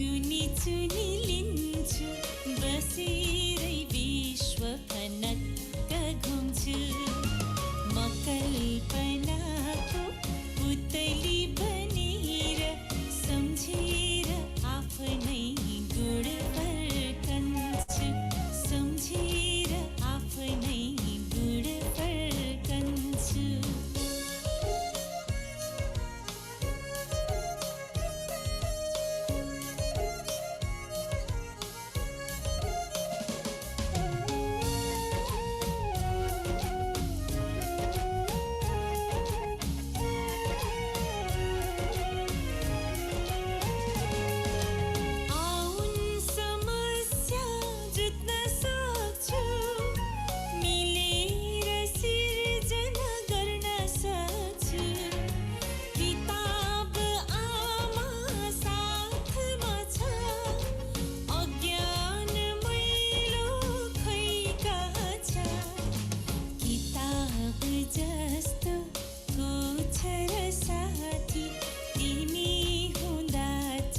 कुनी चुनी लिन्छु बसेरै विश्व फनक्क घुम्छु म कल्पनाको पुतली बनेर सम्झेर आफ्नै गुण फर्कन्छु सम्झेर आफ्नै गुण फर्कन्छु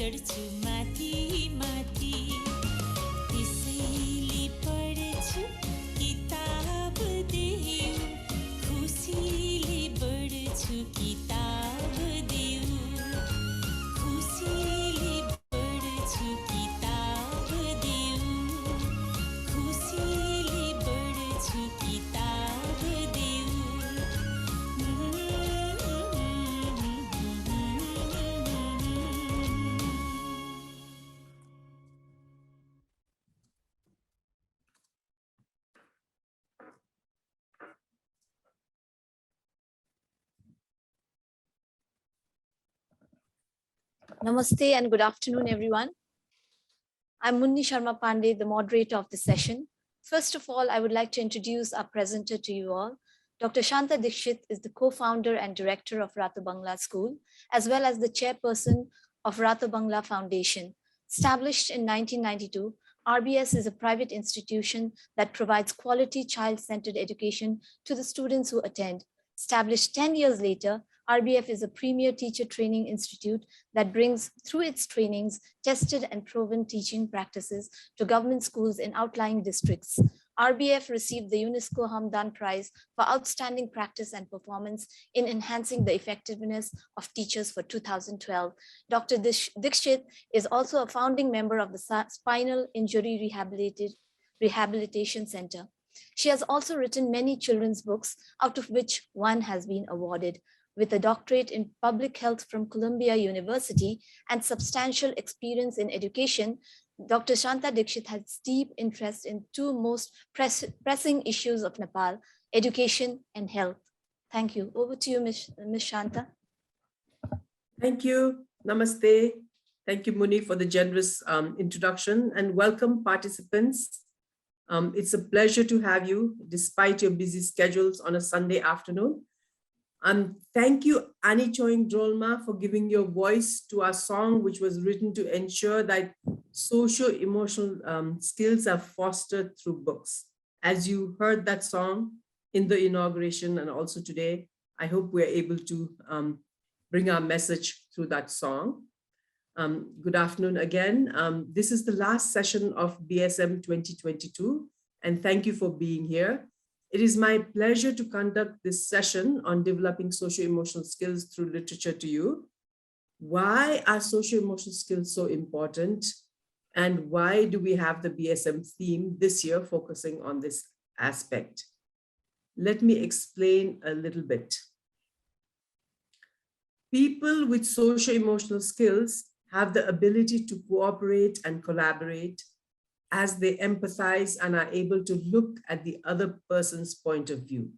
चढ्छु माथि माथि त्यसैले पढ्छु किताब देऊ खुसीले बढ्छु किताब देऊ खुसीले बढ्छु किताब देऊ खुसीले बढ्छु किताब देऊ Namaste and good afternoon, everyone. I'm Munni Sharma Pandey, the moderator of the session. First of all, I would like to introduce our presenter to you all. Dr. Shanta Dixit is the co-founder and director of Rato Bangla School, as well as the chairperson of Rato Bangla Foundation. Established in 1992, RBS is a private institution that provides quality child-centered education to the students who attend. Established 10 years later, RBF is a premier teacher training institute that brings through its trainings tested and proven teaching practices to government schools in outlying districts. RBF received the UNESCO Hamdan Prize for outstanding practice and performance in enhancing the effectiveness of teachers for 2012. Dr. Dixit is also a founding member of the Spinal Injury Rehabilitation Center. She has also written many children's books, out of which one has been awarded. With a doctorate in public health from Columbia University and substantial experience in education, Dr. Shanta Dixit has deep interest in two most pressing issues of Nepal, education and health. Thank you. Over to you, Ms. Shanta. Thank you. Namaste. Thank you, Muni, for the generous introduction, and welcome participants. It's a pleasure to have you despite your busy schedules on a Sunday afternoon. Thank you, Annie Choing Drolma, for giving your voice to our song, which was written to ensure that socio-emotional skills are fostered through books. As you heard that song in the inauguration and also today, I hope we're able to bring our message through that song. Good afternoon again. This is the last session of BSM 2022, and thank you for being here. It is my pleasure to conduct this session on developing socio-emotional skills through literature to you. Why are socio-emotional skills so important? And why do we have the BSM theme this year focusing on this aspect? Let me explain a little bit. People with socio-emotional skills have the ability to cooperate and collaborate as they empathize and are able to look at the other person's point of view.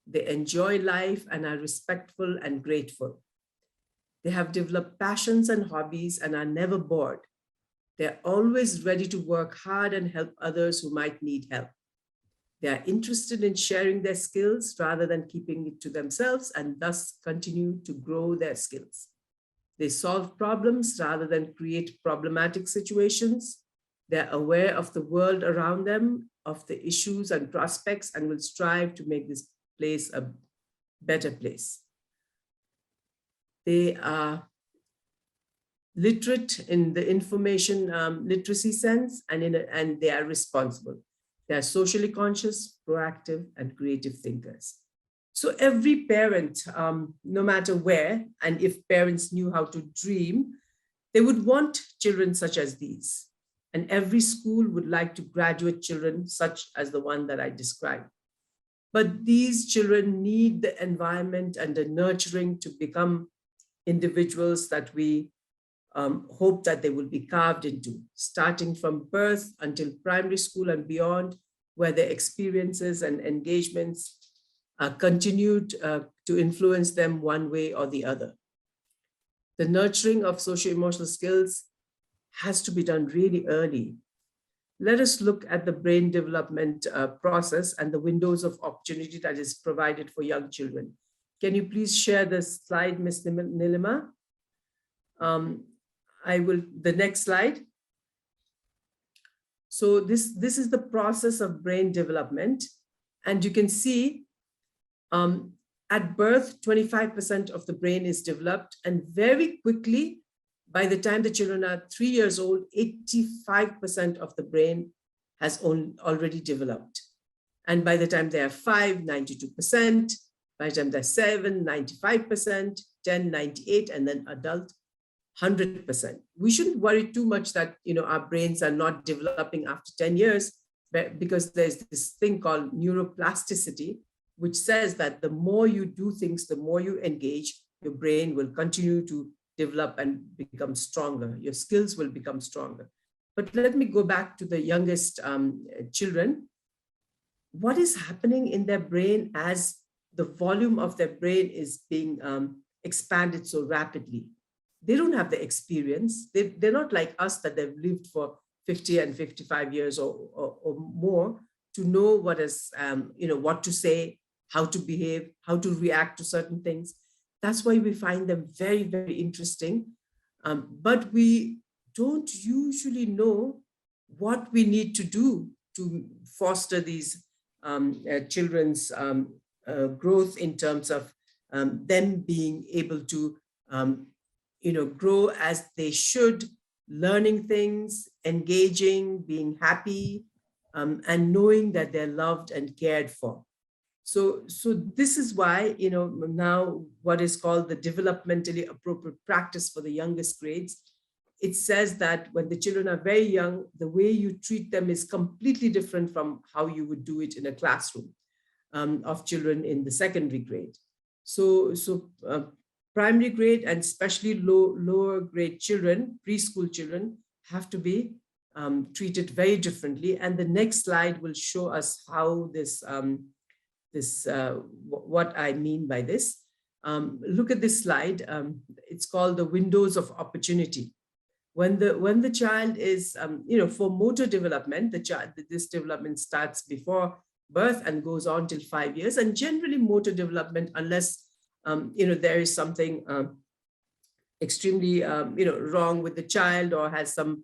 They enjoy life and are respectful and grateful. They have developed passions and hobbies and are never bored. They're always ready to work hard and help others who might need help. They are interested in sharing their skills rather than keeping it to themselves, and thus continue to grow their skills. They solve problems rather than create problematic situations. They're aware of the world around them, of the issues and prospects, and will strive to make this place a better place. They are literate in the information literacy sense, and they are responsible. They are socially conscious, proactive, and creative thinkers. So every parent, no matter where, and if parents knew how to dream, they would want children such as these. And every school would like to graduate children such as the one that I described. But these children need the environment and the nurturing to become individuals that we hope that they will be carved into, starting from birth until primary school and beyond, where their experiences and engagements continued to influence them one way or the other. The nurturing of socio-emotional skills has to be done really early. Let us look at the brain development process and the windows of opportunity that is provided for young children. Can you please share the slide, Ms. Nilima? The next slide. So this is the process of brain development. And you can see at birth, 25% of the brain is developed, and very quickly, by the time the children are 3 years old, 85% of the brain has already developed. And by the time they are 5, 92%, by the time they're 7, 95%, 10, 98, and then adult, 100%. We shouldn't worry too much that our brains are not developing after 10 years, because there's this thing called neuroplasticity, which says that the more you do things, the more you engage, your brain will continue to develop and become stronger. Your skills will become stronger. But let me go back to the youngest children. What is happening in their brain as the volume of their brain is being expanded so rapidly? They don't have the experience. They're not like us, that they've lived for 50 and 55 years or more to know what is, what to say, how to behave, how to react to certain things. That's why we find them very, very interesting. But we don't usually know what we need to do to foster these children's growth in terms of them being able to grow as they should, learning things, engaging, being happy, and knowing that they're loved and cared for. So this is why, now what is called the developmentally appropriate practice for the youngest grades, it says that when the children are very young, the way you treat them is completely different from how you would do it in a classroom of children in the secondary grade. So primary grade and especially lower grade children, preschool children, have to be treated very differently. And the next slide will show us how what I mean by this. Look at this slide. It's called the windows of opportunity. When the child is, for motor development, this development starts before birth and goes on till 5 years. And generally motor development, unless there is something extremely wrong with the child, or has some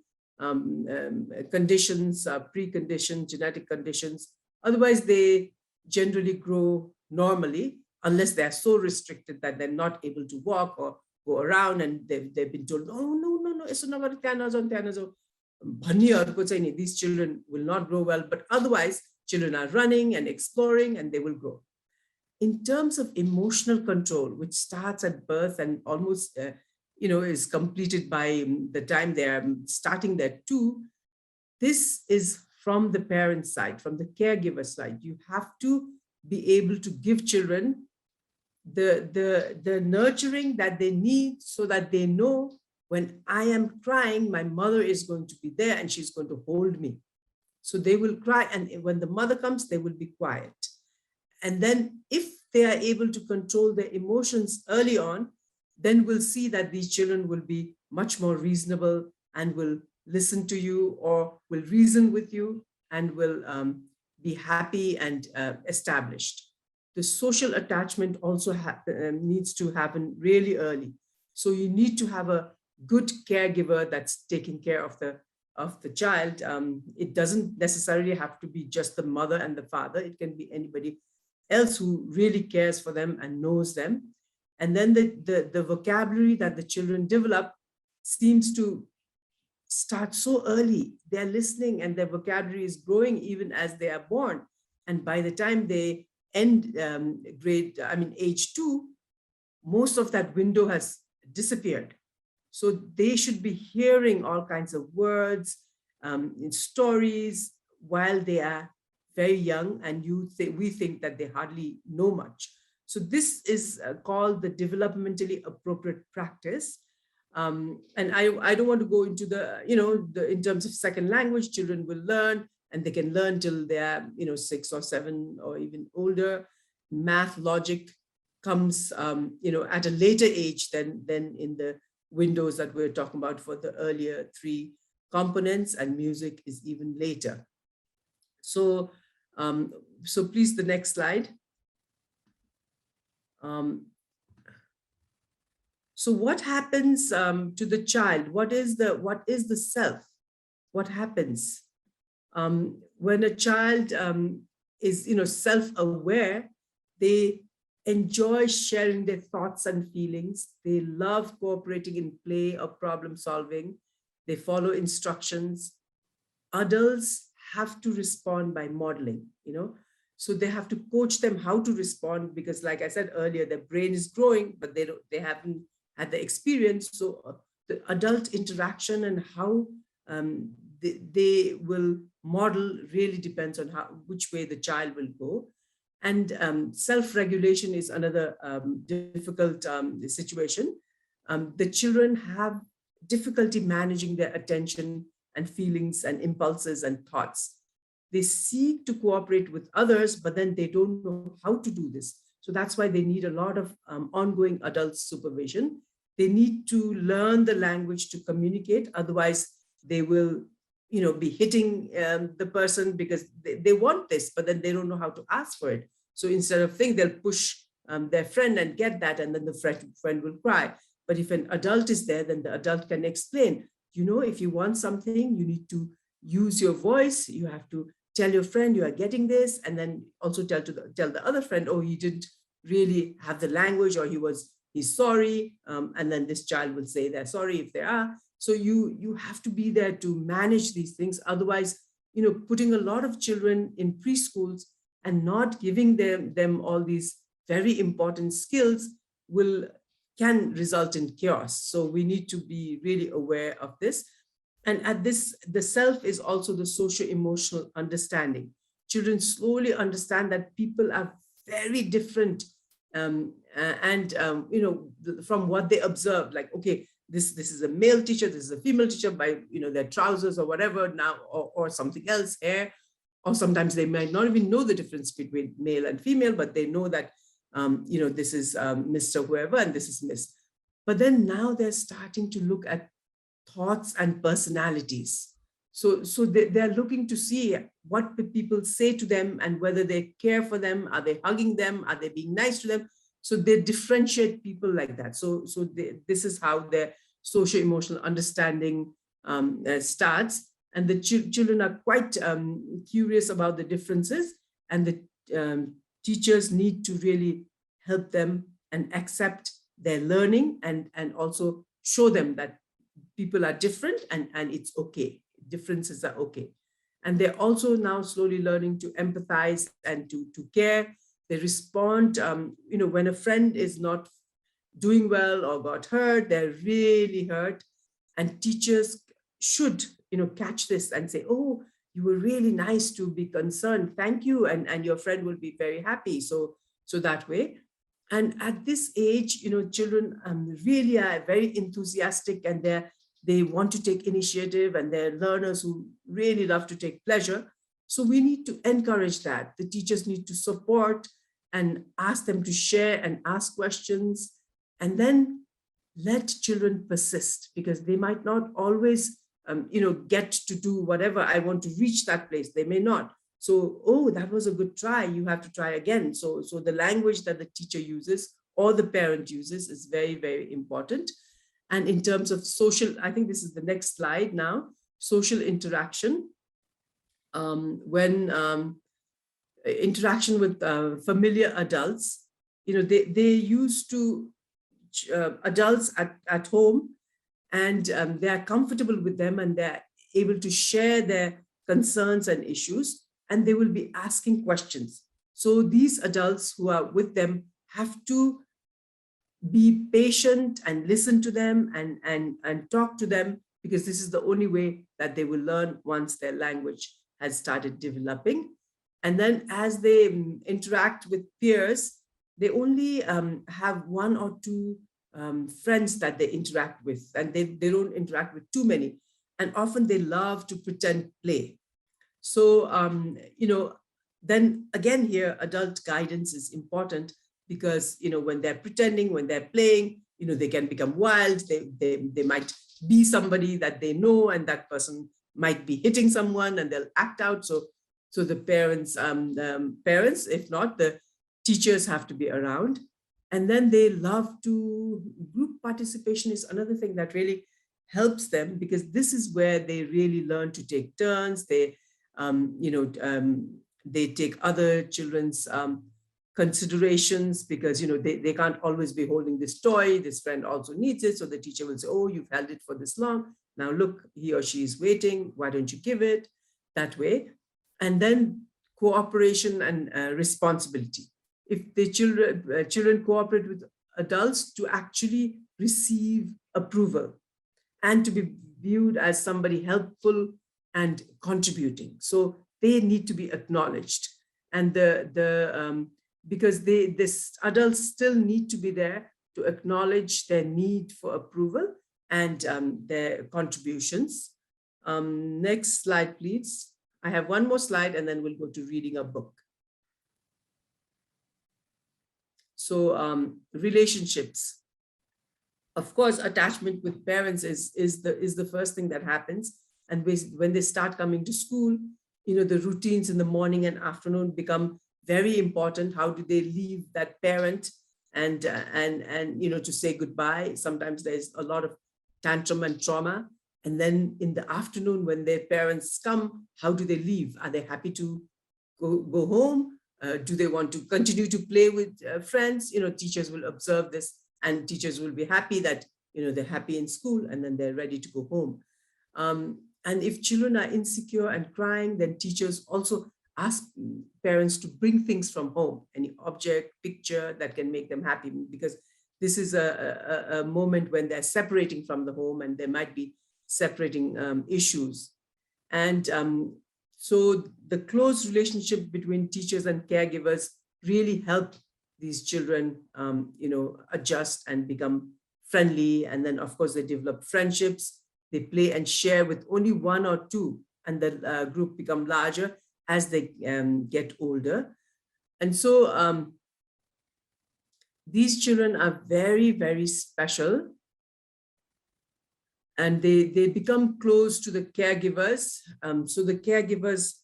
conditions, preconditioned genetic conditions, otherwise they generally grow normally, unless they are so restricted that they're not able to walk or go around, and they've been told, oh, no, these children will not grow well. But otherwise, children are running and exploring, and they will grow. In terms of emotional control, which starts at birth and almost is completed by the time they are starting their 2, this is from the parent side, from the caregiver side. You have to be able to give children the nurturing that they need, so that they know, when I am crying, my mother is going to be there and she's going to hold me. So they will cry, and when the mother comes, they will be quiet. And then if they are able to control their emotions early on, then we'll see that these children will be much more reasonable and will listen to you, or will reason with you, and will be happy and established. The social attachment also needs to happen really early. So you need to have a good caregiver that's taking care of the child. It doesn't necessarily have to be just the mother and the father. It can be anybody else who really cares for them and knows them. And then the vocabulary that the children develop seems to start so early. They're listening and their vocabulary is growing even as they are born. And by the time they end age 2, most of that window has disappeared. So they should be hearing all kinds of words, in stories while they are very young, and we think that they hardly know much. So this is called the developmentally appropriate practice. And I don't want to go into in terms of second language, children will learn, and they can learn till they're 6 or 7 or even older. Math, logic comes at a later age than in the windows that we're talking about for the earlier 3 components, and music is even later. So please, the next slide. So what happens to the child? What is the self? What happens when a child is self-aware? They enjoy sharing their thoughts and feelings. They love cooperating in play or problem solving. They follow instructions. Adults have to respond by modeling, so they have to coach them how to respond, because like I said earlier, their brain is growing, but they haven't had the experience. So the adult interaction and how they will model really depends on which way the child will go. And self-regulation is another difficult situation. The children have difficulty managing their attention and feelings and impulses and thoughts. They seek to cooperate with others, but then they don't know how to do this. So that's why they need a lot of ongoing adult supervision. They need to learn the language to communicate. Otherwise, they will be hitting the person because they want this, but then they don't know how to ask for it. So instead of thinking, they'll push their friend and get that, and then the friend will cry. But if an adult is there, then the adult can explain, if you want something, you need to use your voice. You have to tell your friend you are getting this, and then also tell the other friend, oh, he didn't really have the language, or he's sorry. And then this child will say they're sorry if they are. So you have to be there to manage these things. Otherwise, putting a lot of children in preschools and not giving them all these very important skills can result in chaos. So we need to be really aware of this. And the self is also the socio-emotional understanding. Children slowly understand that people are very different, from what they observe. Like, okay, this is a male teacher, this is a female teacher by their trousers or whatever now, or something else, hair, or sometimes they might not even know the difference between male and female, but they know that this is Mr. whoever and this is Miss. But then now they're starting to look at thoughts and personalities. So they're looking to see what people say to them and whether they care for them. Are they hugging them? Are they being nice to them? So they differentiate people like that. So this is how their socio-emotional understanding starts. And the children are quite curious about the differences, and the teachers need to really help them and accept their learning, and also show them that people are different and it's okay. Differences are okay. And they're also now slowly learning to empathize and to care. They respond, when a friend is not doing well or got hurt, they're really hurt. And teachers should, catch this and say, oh, you were really nice to be concerned. Thank you. And your friend will be very happy. So that way. And at this age, children really are very enthusiastic, and they want to take initiative, and they're learners who really love to take pleasure. So we need to encourage that. The teachers need to support and ask them to share and ask questions, and then let children persist, because they might not always, get to do whatever. I want to reach that place. They may not. So, oh, that was a good try. You have to try again. So the language that the teacher uses or the parent uses is very, very important. And in terms of social, I think this is the next slide now, social interaction. When interaction with familiar adults, they used to, adults at home, and they are comfortable with them, and they're able to share their concerns and issues, and they will be asking questions. So these adults who are with them have to be patient and listen to them and talk to them, because this is the only way that they will learn once their language has started developing. And then as they interact with peers, they only have one or two friends that they interact with, and they don't interact with too many. And often they love to pretend play. So, then again here, adult guidance is important, because, when they're pretending, when they're playing, they can become wild. They might be somebody that they know, and that person might be hitting someone, and they'll act out. So the parents, if not, the teachers have to be around. And then they love to, group participation is another thing that really helps them, because this is where they really learn to take turns. They take other children's considerations, because they can't always be holding this toy. This friend also needs it. So the teacher will say, oh, you've held it for this long. Now look, he or she is waiting. Why don't you give it? That way. And then cooperation and responsibility. If the children cooperate with adults to actually receive approval and to be viewed as somebody helpful and contributing. So they need to be acknowledged. And because this adults still need to be there to acknowledge their need for approval and their contributions. Next slide, please. I have one more slide, and then we'll go to reading a book. So relationships. Of course, attachment with parents is the first thing that happens. And when they start coming to school, the routines in the morning and afternoon become very important. How do they leave that parent and to say goodbye? Sometimes there's a lot of tantrum and trauma. And then in the afternoon, when their parents come, how do they leave? Are they happy to go home? Do they want to continue to play with friends? Teachers will observe this, and teachers will be happy that, they're happy in school, and then they're ready to go home. And if children are insecure and crying, then teachers also ask parents to bring things from home, any object, picture that can make them happy, because this is a moment when they're separating from the home, and there might be separating issues. And so the close relationship between teachers and caregivers really help these children, adjust and become friendly. And then, of course, they develop friendships. They play and share with only one or two, and the group become larger as they get older. And so these children are very, very special. And they become close to the caregivers. So the caregivers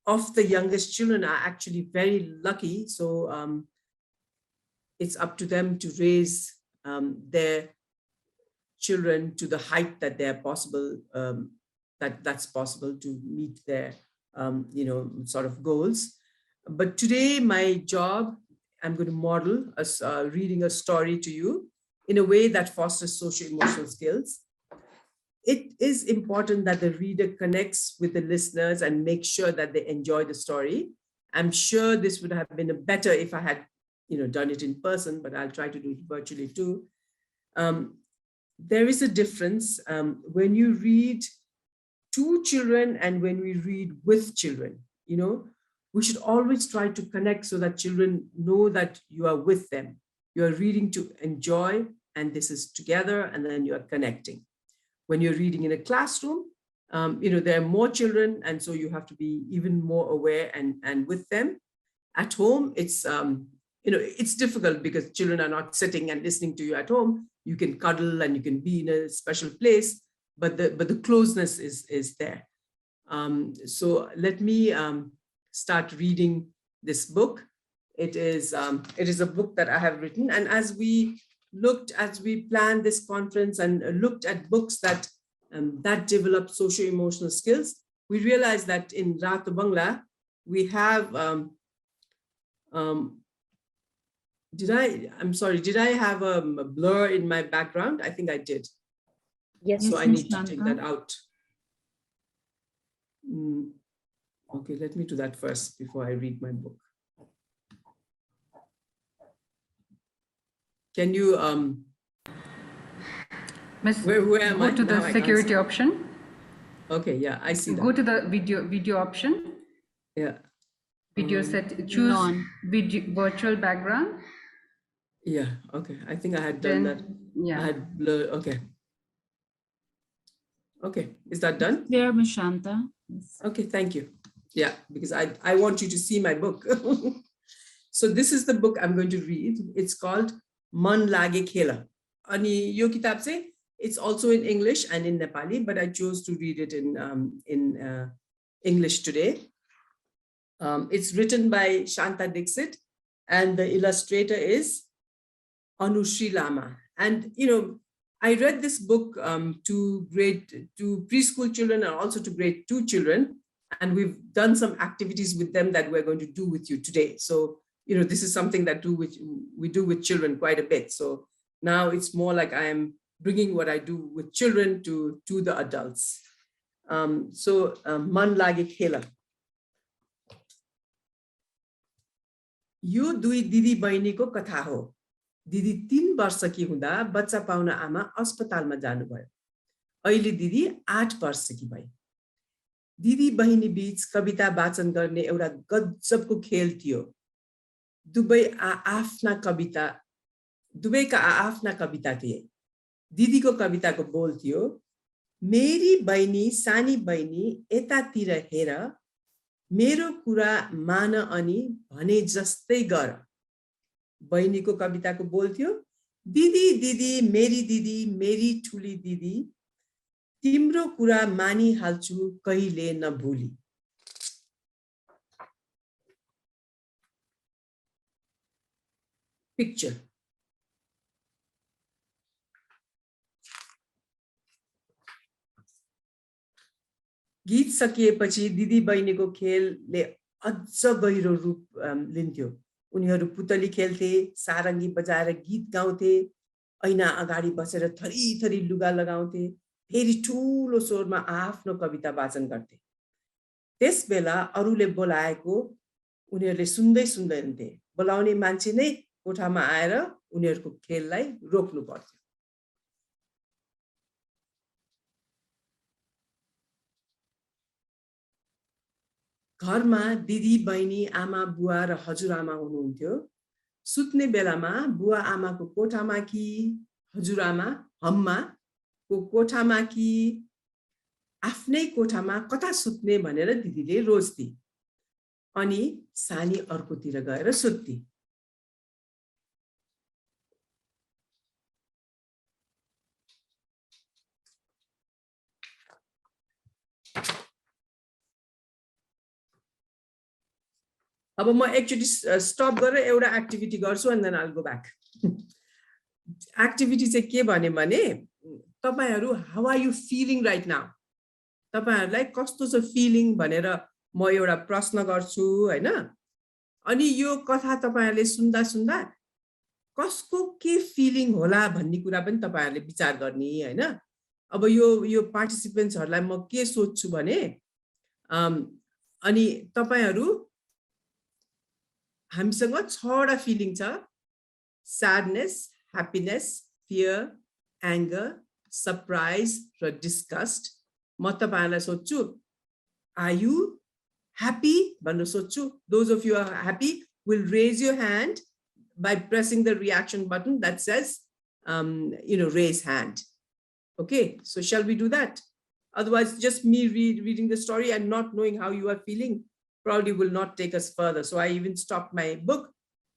of the youngest children are actually very lucky. So it's up to them to raise their children to the height that they're possible, that's possible to meet their, sort of goals. But today, my job, I'm going to model reading a story to you in a way that fosters socio-emotional skills. It is important that the reader connects with the listeners and makes sure that they enjoy the story. I'm sure this would have been better if I had, done it in person, but I'll try to do it virtually too. There is a difference when you read to children and when we read with children. We should always try to connect so that children know that you are with them. You are reading to enjoy, and this is together, and then you are connecting. When you're reading in a classroom, there are more children, and so you have to be even more aware and with them. At home, it's it's difficult because children are not sitting and listening to you at home. You can cuddle and you can be in a special place, but the closeness is there. So let me start reading this book. It is a book that I have written, and as we planned this conference and looked at books that develop socio-emotional skills, we realized that in Ratu Bangla we have did I have a blur in my background? I think I did. Yes. So I Miss need to take Shanta. that out. Okay, let me do that first before I read my book. Can you Miss, where am go I? to Now the I can't security see. option. Okay, yeah, I see Go that. to the video option. Yeah. Video set. Choose None. video virtual background. Yeah, okay. I think I had done that. Then yeah. I had blurred. Okay. Okay, is that done? There, Miss Shanta. Yes. Okay, thank you. Yeah, because I want you to see my book. So this is the book I'm going to read. It's called Man Lage Khela. Ani yo kitab se, it's also in English and in Nepali, but I chose to read it in English today. It's written by Shanta Dixit, and the illustrator is Anushri Lama. And I read this book to preschool children and also to grade 2 children, and we've done some activities with them that we're going to do with you today. So this is something that we do with children quite a bit. So now it's more like I am bringing what I do with children to the adults. Man lage khela. यो दुई दिदी बहिनीको कथा हो। दिदी 3 वर्षकी हुँदा बच्चा pound आमा अस्पतालमा जानुभयो। अहिले दिदी 8 वर्षकी भए। दिदी बहिनी बीच कविता वाचन गर्ने एउटा गजबको खेल थियो। दुवैका आफ्ना कविता थिए। दिदीको कविताको बोल थियो, मेरी बहिनी सानी बहिनी यतातिर हेर, मेरो कुरा मान अनि भने जस्तै गर। बहिनीको कविताको बोल थियो, दिदी दिदी मेरी ठुली दिदी, तिम्रो कुरा मानिहाल्छु कहिले नभुली। पिक्चर। गीत सकिएपछि दिदी बहिनीको खेलले अझ गहिरो रूप लिन्थ्यो। उनीहरू पुतली खेल्थे, सारङ्गी बजाएर गीत गाउँथे, ऐना अगाडि बसेर थरी लुगा लगाउँथे, फेरि ठूलो स्वरमा आफ्नो कविता वाचन गर्थे। त्यसबेला अरूले बोलाएको उनीहरूले सुन्दै सुन्दैनथे। बोलाउने मान्छे नै कोठामा आएर उनीहरूको खेललाई रोक्नु पर्थ्यो। घरमा दिदी बहिनी आमा बुवा र हजुरआमा हुनुहुन्थ्यो। सुत्ने बेलामा बुवा आमाको कोठामा कि हजुरआमा हम्माको कोठामा कि आफ्नै कोठामा कता सुत्ने भनेर दिदीले रोज्थे। अनि सानी अर्कोतिर गएर सुत्थे। अब म एकचोटि स्टप गरेर एउटा एक्टिभिटी गर्छु and then I'll go back. Activity चाहिँ के भने तपाईहरु how are you feeling right now? तपाईहरुलाई कस्तो छ फिलिङ भनेर म एउटा प्रश्न गर्छु हैन। अनि यो कथा तपाईहरुले सुन्दा सुन्दा कसको के फिलिङ होला भन्ने कुरा पनि तपाईहरुले विचार गर्ने हैन। अब यो पार्टिसिपेन्ट्सहरुलाई म के सोध्छु भने अनि तपाईहरु हामीसँग 6 वटा फिलिङ छ, sadness, happiness, fear, anger, surprise र disgust। म तपाईहरुलाई सोध्छु, are you happy भनेर सोध्छु। Those of you who are happy will raise your hand by pressing the reaction button that says raise hand. Okay, so shall we do that? Otherwise just me reading the story and not knowing how you are feeling probably will not take us further. So I even stopped my book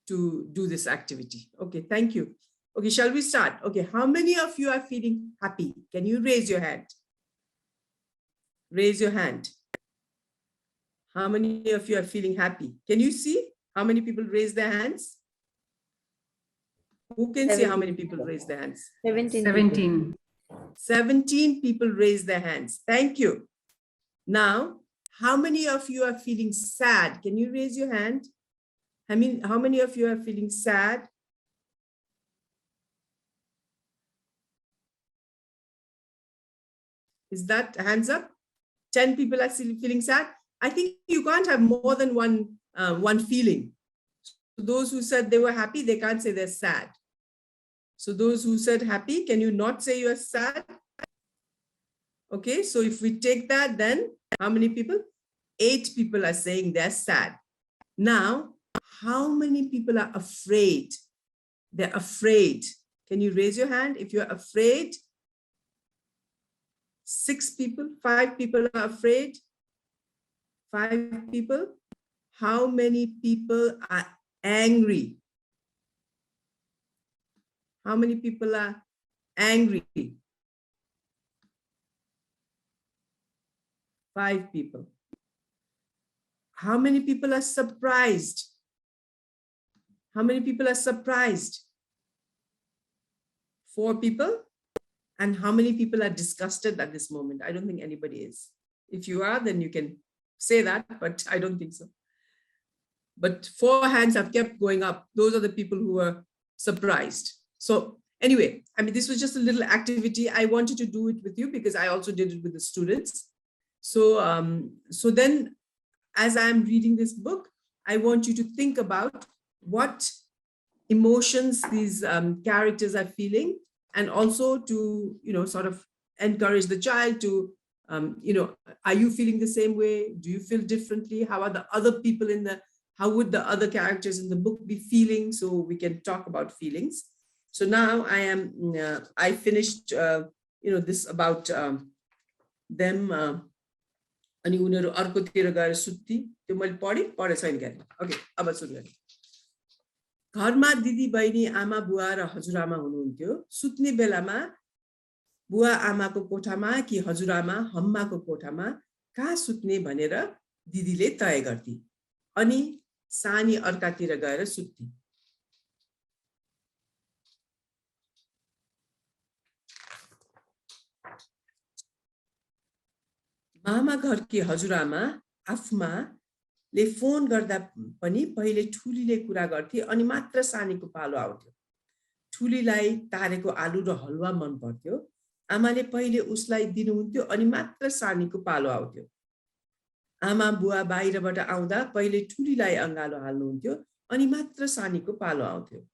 to do this activity. Okay, thank you. Okay, shall we start? Okay, how many of you are feeling happy? Can you raise your hand? Raise your hand. How many of you are feeling happy? Can you see how many people raise their hands? Who can see how many people raise their hands? 17. 17 people raise their hands. Thank you. Now, how many of you are feeling sad? Can you raise your hand? I mean, how many of you are feeling sad? Is that hands up? 10 people are still feeling sad. I think you can't have more than one feeling. So those who said they were happy, they can't say they're sad. So those who said happy, can you not say you're sad? Okay, so if we take that, then how many people? 8 people are saying they're sad. Now, how many people are afraid? They're afraid. Can you raise your hand if you're afraid? 6 people, 5 people are afraid. 5 people. How many people are angry? How many people are angry? 5 people. How many people are surprised? How many people are surprised? 4 people. And how many people are disgusted at this moment? I don't think anybody is. If you are, then you can say that, but I don't think so. But 4 hands have kept going up. Those are the people who are surprised. So anyway, I mean, this was just a little activity. I wanted to do it with you because I also did it with the students. So, so then as I'm reading this book, I want you to think about what emotions these characters are feeling, and also to, sort of encourage the child to, are you feeling the same way? Do you feel differently? How are the other people how would the other characters in the book be feeling? So we can talk about feelings. So now I finished, this about them. अनि उनीहरु अर्कोतिर गएर सुत्ती त्यो मैले पढे छैन के okay अब सुरु गरौँ घरमा दिदी बहिनी आमा बुवा र हजुरआमा हुनुहुन्थ्यो सुत्ने बेलामा बुवा आमाको कोठामा कि हजुरआमा हम्माको कोठामा कहाँ सुत्ने भनेर दिदीले तय गर्थे अनि सानी अर्कातिर गएर सुत्ती मामा घरकी हजुरआमा आफमाले फोन गर्दा पनि पहिले ठुलीले कुरा गर्थे अनि मात्र सानीको पालो आउँथ्यो ठुलीलाई तारेको आलु र हलुवा मन पर्थ्यो आमाले पहिले उसलाई दिनुहुन्थ्यो अनि मात्र सानीको पालो आउँथ्यो आमा बुवा बाहिरबाट आउँदा पहिले ठुलीलाई अंगालो हाल्नुहुन्थ्यो अनि मात्र सानीको पालो आउँथ्यो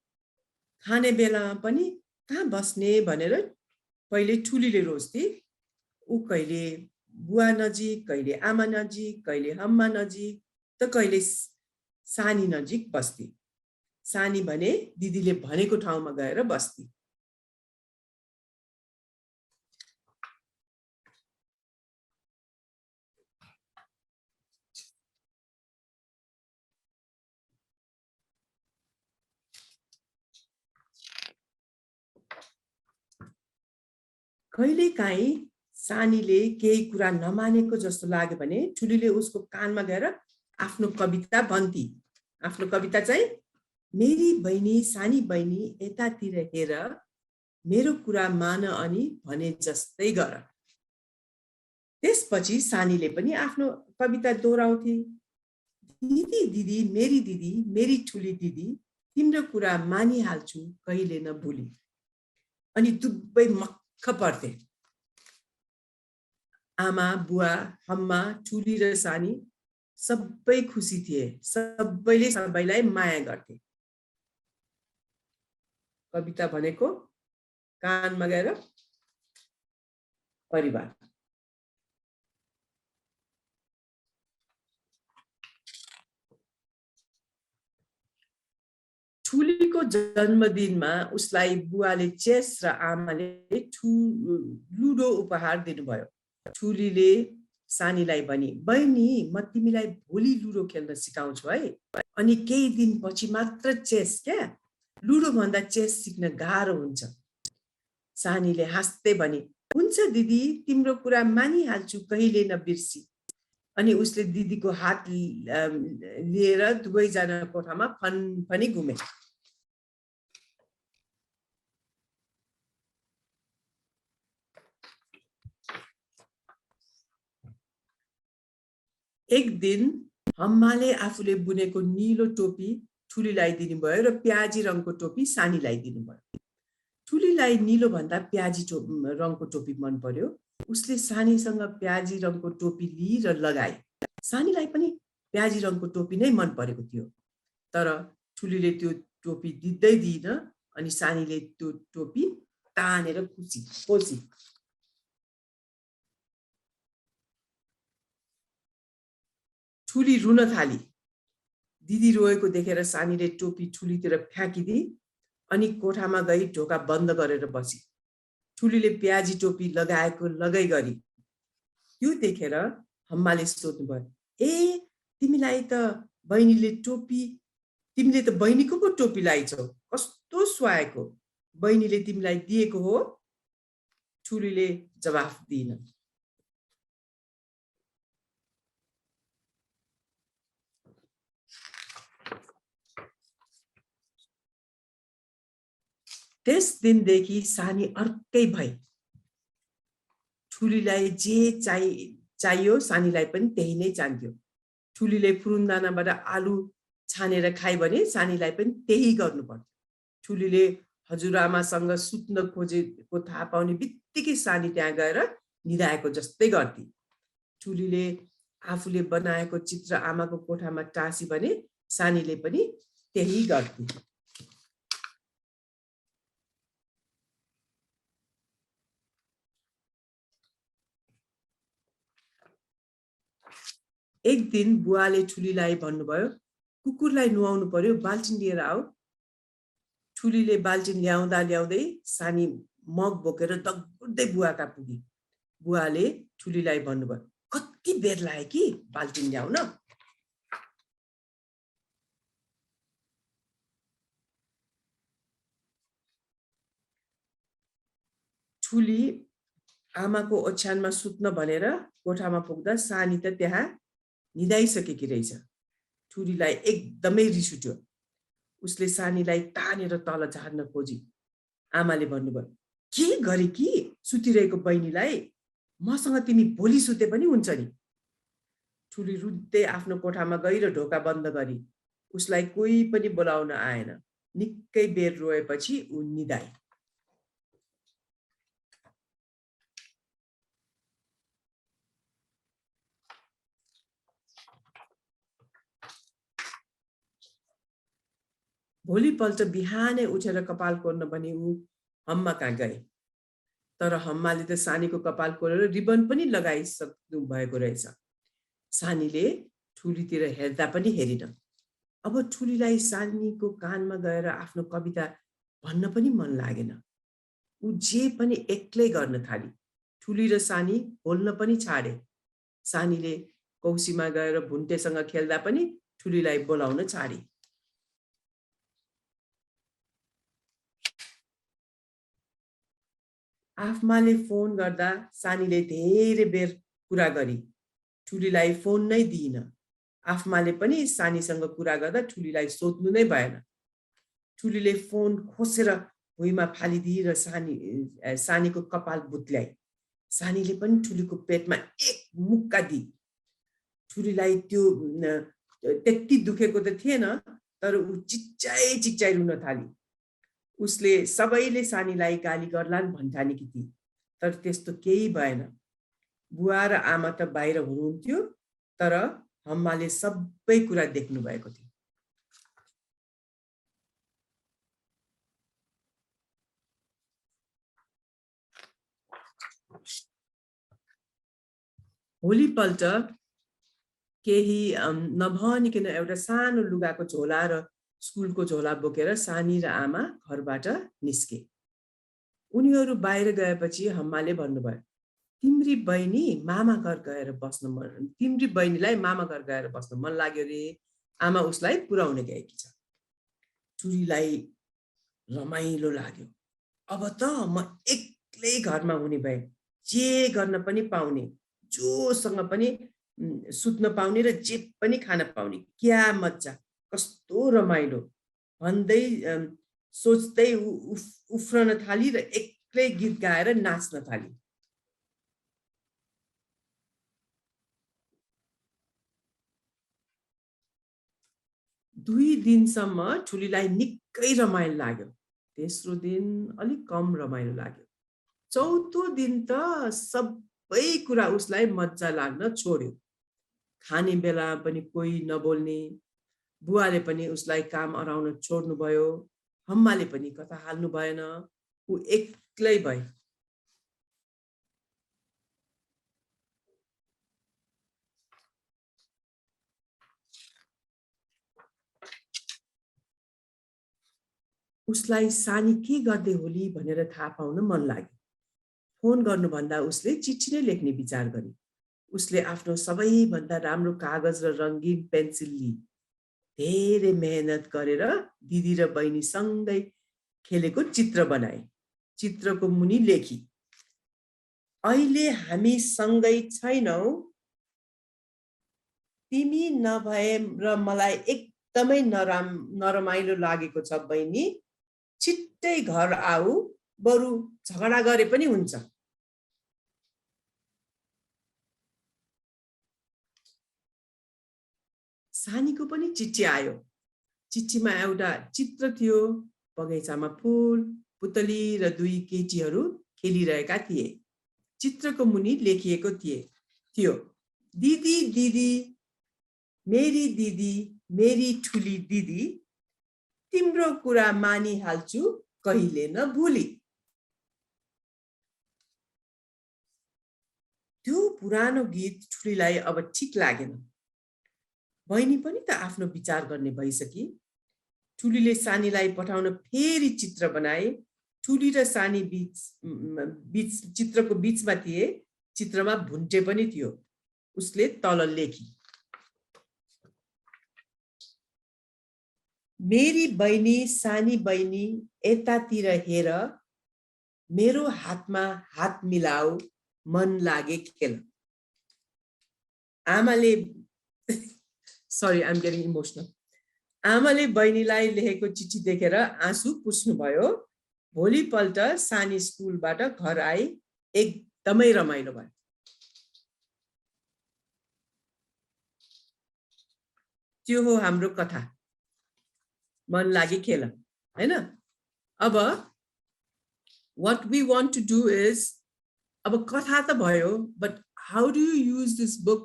खाने बेलामा पनि कहाँ बस्ने भनेर पहिले ठुलीले रोज्थे उ कहिले बुवा नजिक कहिले आमा नजिक कहिले हम्मा नजिक त कहिले सानी नजिक बस्ती सानी भने दिदीले भनेको ठाउँमा गएर बस्ती कहिले काहीँ सानीले केही कुरा नमानेको जस्तो लाग्यो भने ठुलीले उसको कानमा गएर आफ्नो कविता भन्ती आफ्नो कविता चाहिँ मेरी बहिनी सानी बहिनी यतातिर हेर मेरो कुरा मान अनि भने जस्तै गर त्यसपछि सानीले पनि आफ्नो कविता दोहोऱ्याउँथे दिदी मेरी ठुली दिदी तिम्रो कुरा मानिहाल्छु कहिले नभुली अनि दुबै मक्ख पर्थे आमा बुवा हम्मा ठुली र सानी सबै खुसी थिए सबैले सबैलाई माया गर्थे कविता भनेको कानमा गएर परिवार ठुलीको जन्मदिनमा उसलाई बुवाले चेस र आमाले लुडो उपहार दिनुभयो ठुलीले सानीलाई भनी बहिनी म तिमीलाई भोलि लुडो खेल्न सिकाउँछु है अनि केही दिनपछि मात्र चेस क्या लुडो भन्दा चेस सिक्न गाह्रो हुन्छ सानीले हाँस्दै भनी हुन्छ दिदी तिम्रो कुरा मानिहाल्छु कहिले नबिर्सी अनि उसले दिदीको हात लिएर दुवैजना कोठामा फनफनी घुमे एक दिन हम्माले आफूले बुनेको नीलो टोपी ठुलीलाई दिनुभयो र प्याजी रङको टोपी सानीलाई दिनुभयो ठुलीलाई नीलो भन्दा प्याजी रङको टोपी मन पर्यो उसले सानीसँग प्याजी रङको टोपी लिएर लगाए। सानीलाई पनि प्याजी रङको टोपी नै मन परेको थियो, तर ठुलीले त्यो टोपी दिँदै दिइन अनि सानीले त्यो टोपी तानेर खोसी। ठुली रुन थाली। दिदी रोएको देखेर सानीले टोपी ठुलीतिर फ्याँकिदिए अनि कोठामा गई ढोका बन्द गरेर बसी। ठुलीले प्याजी टोपी लगाएको लगै गरी। त्यो देखेर हम्माले सोध्नुभयो, ए तिमीले त बहिनीको पो टोपी लाइछौ, कस्तो सुहाएको, बहिनीले तिमीलाई दिएको हो? ठुलीले जवाफ दिइन। त्यस दिनदेखि सानी अर्कै भए। ठुलीलाई जे चाहियो सानीलाई पनि त्यही नै चाहियो। ठुलीले फुरुन्दानाबाट आलु छानेर खाए भने सानीलाई पनि त्यही गर्नु पर्थ्यो। ठुलीले हजुरआमासँग सुत्न खोजेको थाहा पाउने बित्तिकै सानी त्यहाँ गएर निदाएको जस्तै गर्थे। ठुलीले आफूले बनाएको चित्र आमाको कोठामा टाँसी भने सानीले पनि त्यही गर्थे। एक दिन बुवाले ठुलीलाई भन्नुभयो, कुकुरलाई नुहाउनु पर्यो, बाल्टिन लिएर आऊ। ठुलीले बाल्टिन ल्याउँदा ल्याउँदै सानी मग बोकेर दगुर्दै बुवाका पुगी। बुवाले ठुलीलाई भन्नुभयो, कति बेर लाग्यो कि बाल्टिन ल्याउन? ठुली आमाको ओछ्यानमा सुत्न भनेर कोठामा पुग्दा सानी त त्यहाँ निदाइसकेकी रहेछ। ठुलीलाई एकदमै रिस उठ्यो। उसले सानीलाई तानेर तल झार्न खोजी। आमाले भन्नुभयो, के गरे कि सुतिरहेको बहिनीलाई? मसँग तिमी भोलि सुते पनि हुन्छ नि। ठुली रुँदै आफ्नो कोठामा गई र ढोका बन्द गरी। उसलाई कोही पनि बोलाउन आएन। निकै बेर रोएपछि ऊ निदाए। भोलिपल्ट बिहानै उठेर कपाल कोर्न भने ऊ हम्मा कहाँ गए। तर हम्माले त सानीको कपाल कोरेर रिबन पनि लगाइसक्नु भएको रहेछ। सानीले ठुलीतिर हेर्दा पनि हेरिन। अब ठुलीलाई सानीको कानमा गएर आफ्नो कविता भन्न पनि मन लागेन। ऊ जे पनि एक्लै गर्न थाली। ठुली र सानी बोल्न पनि छाडे। सानीले कौसीमा गएर भुन्टेसँग खेल्दा पनि ठुलीलाई बोलाउन छाडे। आफमाले फोन गर्दा सानीले धेरै बेर कुरा गरी। ठुलीलाई फोन नै दिइन। आफमाले पनि सानीसँग कुरा गर्दा ठुलीलाई सोध्नु नै भएन। ठुलीले फोन खोसेर भुइँमा फालिदिए र सानीको कपाल बुत्ल्याए। सानीले पनि ठुलीको पेटमा एक मुक्का दिए। ठुलीलाई त्यो त्यति दुखेको त थिएन, तर ऊ चिच्चाइ रुन थाली। उसले सबैले सानीलाई गाली गर्लान् भन्ठानेकी थिए, तर त्यस्तो केही भएन। बुवा र आमा त बाहिर हुनुहुन्थ्यो, तर हम्माले सबै कुरा देख्नु भएको थियो। भोलिपल्ट केही नभनिकन एउटा सानो लुगाको झोला र स्कुलको झोला बोकेर सानी र आमा घरबाट निस्के। उनीहरू बाहिर गएपछि हम्माले भन्नुभयो, तिम्री बहिनीलाई मामा घर गएर बस्न मन लाग्यो रे। आमा उसलाई पुर्याउन गएकी छ। ठुलीलाई रमाइलो लाग्यो। अब त म एक्लै घरमा हुने भए, जे गर्न पनि पाउने, जोसँग पनि सुत्न पाउने र जे पनि खान पाउने। क्या मजा, कस्तो रमाइलो भन्दै सोच्दै उफ्रन थाली र एक्लै गीत गाएर नाच्न थाली। दुई दिनसम्म ठुलीलाई निकै रमाइलो लाग्यो। तेस्रो दिन अलिक कम रमाइलो लाग्यो। चौथो दिन त सबै कुरा उसलाई मज्जा लाग्न छोड्यो खाने बेला पनि कोही नबोल्ने बुवाले पनि उसलाई काम अराउन छोड्नु भयो हम्माले पनि कथा हाल्नु भएन ऊ एक्लै भए उसलाई सानी के गर्दै होली भनेर थाहा पाउन मन लाग्यो फोन गर्नुभन्दा उसले चिठी नै लेख्ने विचार गरे उसले आफ्नो सबैभन्दा राम्रो कागज र रंगीन पेन्सिल लिए धेरै मेहनत गरेर दिदी र बहिनी सँगै खेलेको चित्र बनाए चित्रको मुनि लेखी अहिले हामी सँगै छैनौ तिमी नभए र मलाई एकदमै नरमाइलो लागेको छ बहिनी छिट्टै घर आऊ बरु झगडा गरे पनि हुन्छ सानीको पनि चिठी आयो चिठीमा एउटा चित्र थियो बगैँचामा फूल पुतली र दुई केटीहरू खेलिरहेका थिए चित्रको मुनि लेखिएको थियो दिदी दिदी मेरी ठुली दिदी तिम्रो कुरा मानिहाल्छु कहिले न भुली त्यो पुरानो गीत ठुलीलाई अब ठीक लागेन बहिनी पनि त आफ्नो विचार गर्ने भइसकी ठुलीले सानीलाई पठाउन फेरि चित्र बनाए ठुली र सानी बीच चित्रको बीचमा थिए चित्रमा भुन्टे पनि थियो उसले तल लेखी मेरी बहिनी सानी बहिनी यतातिर हेर मेरो हातमा हात मिलाऊ मन लागे खेल आमाले सरी आई एम गेटिङ इमोशनल आमाले बहिनीलाई लेखेको चिठी देखेर आँसु पुस्नुभयो भोलिपल्ट सानी स्कुलबाट घर आई एकदमै रमाइलो भयो त्यो हो हाम्रो कथा मन लागे खेल हैन अब what we want to do is अब कथा त भयो but how do you use this book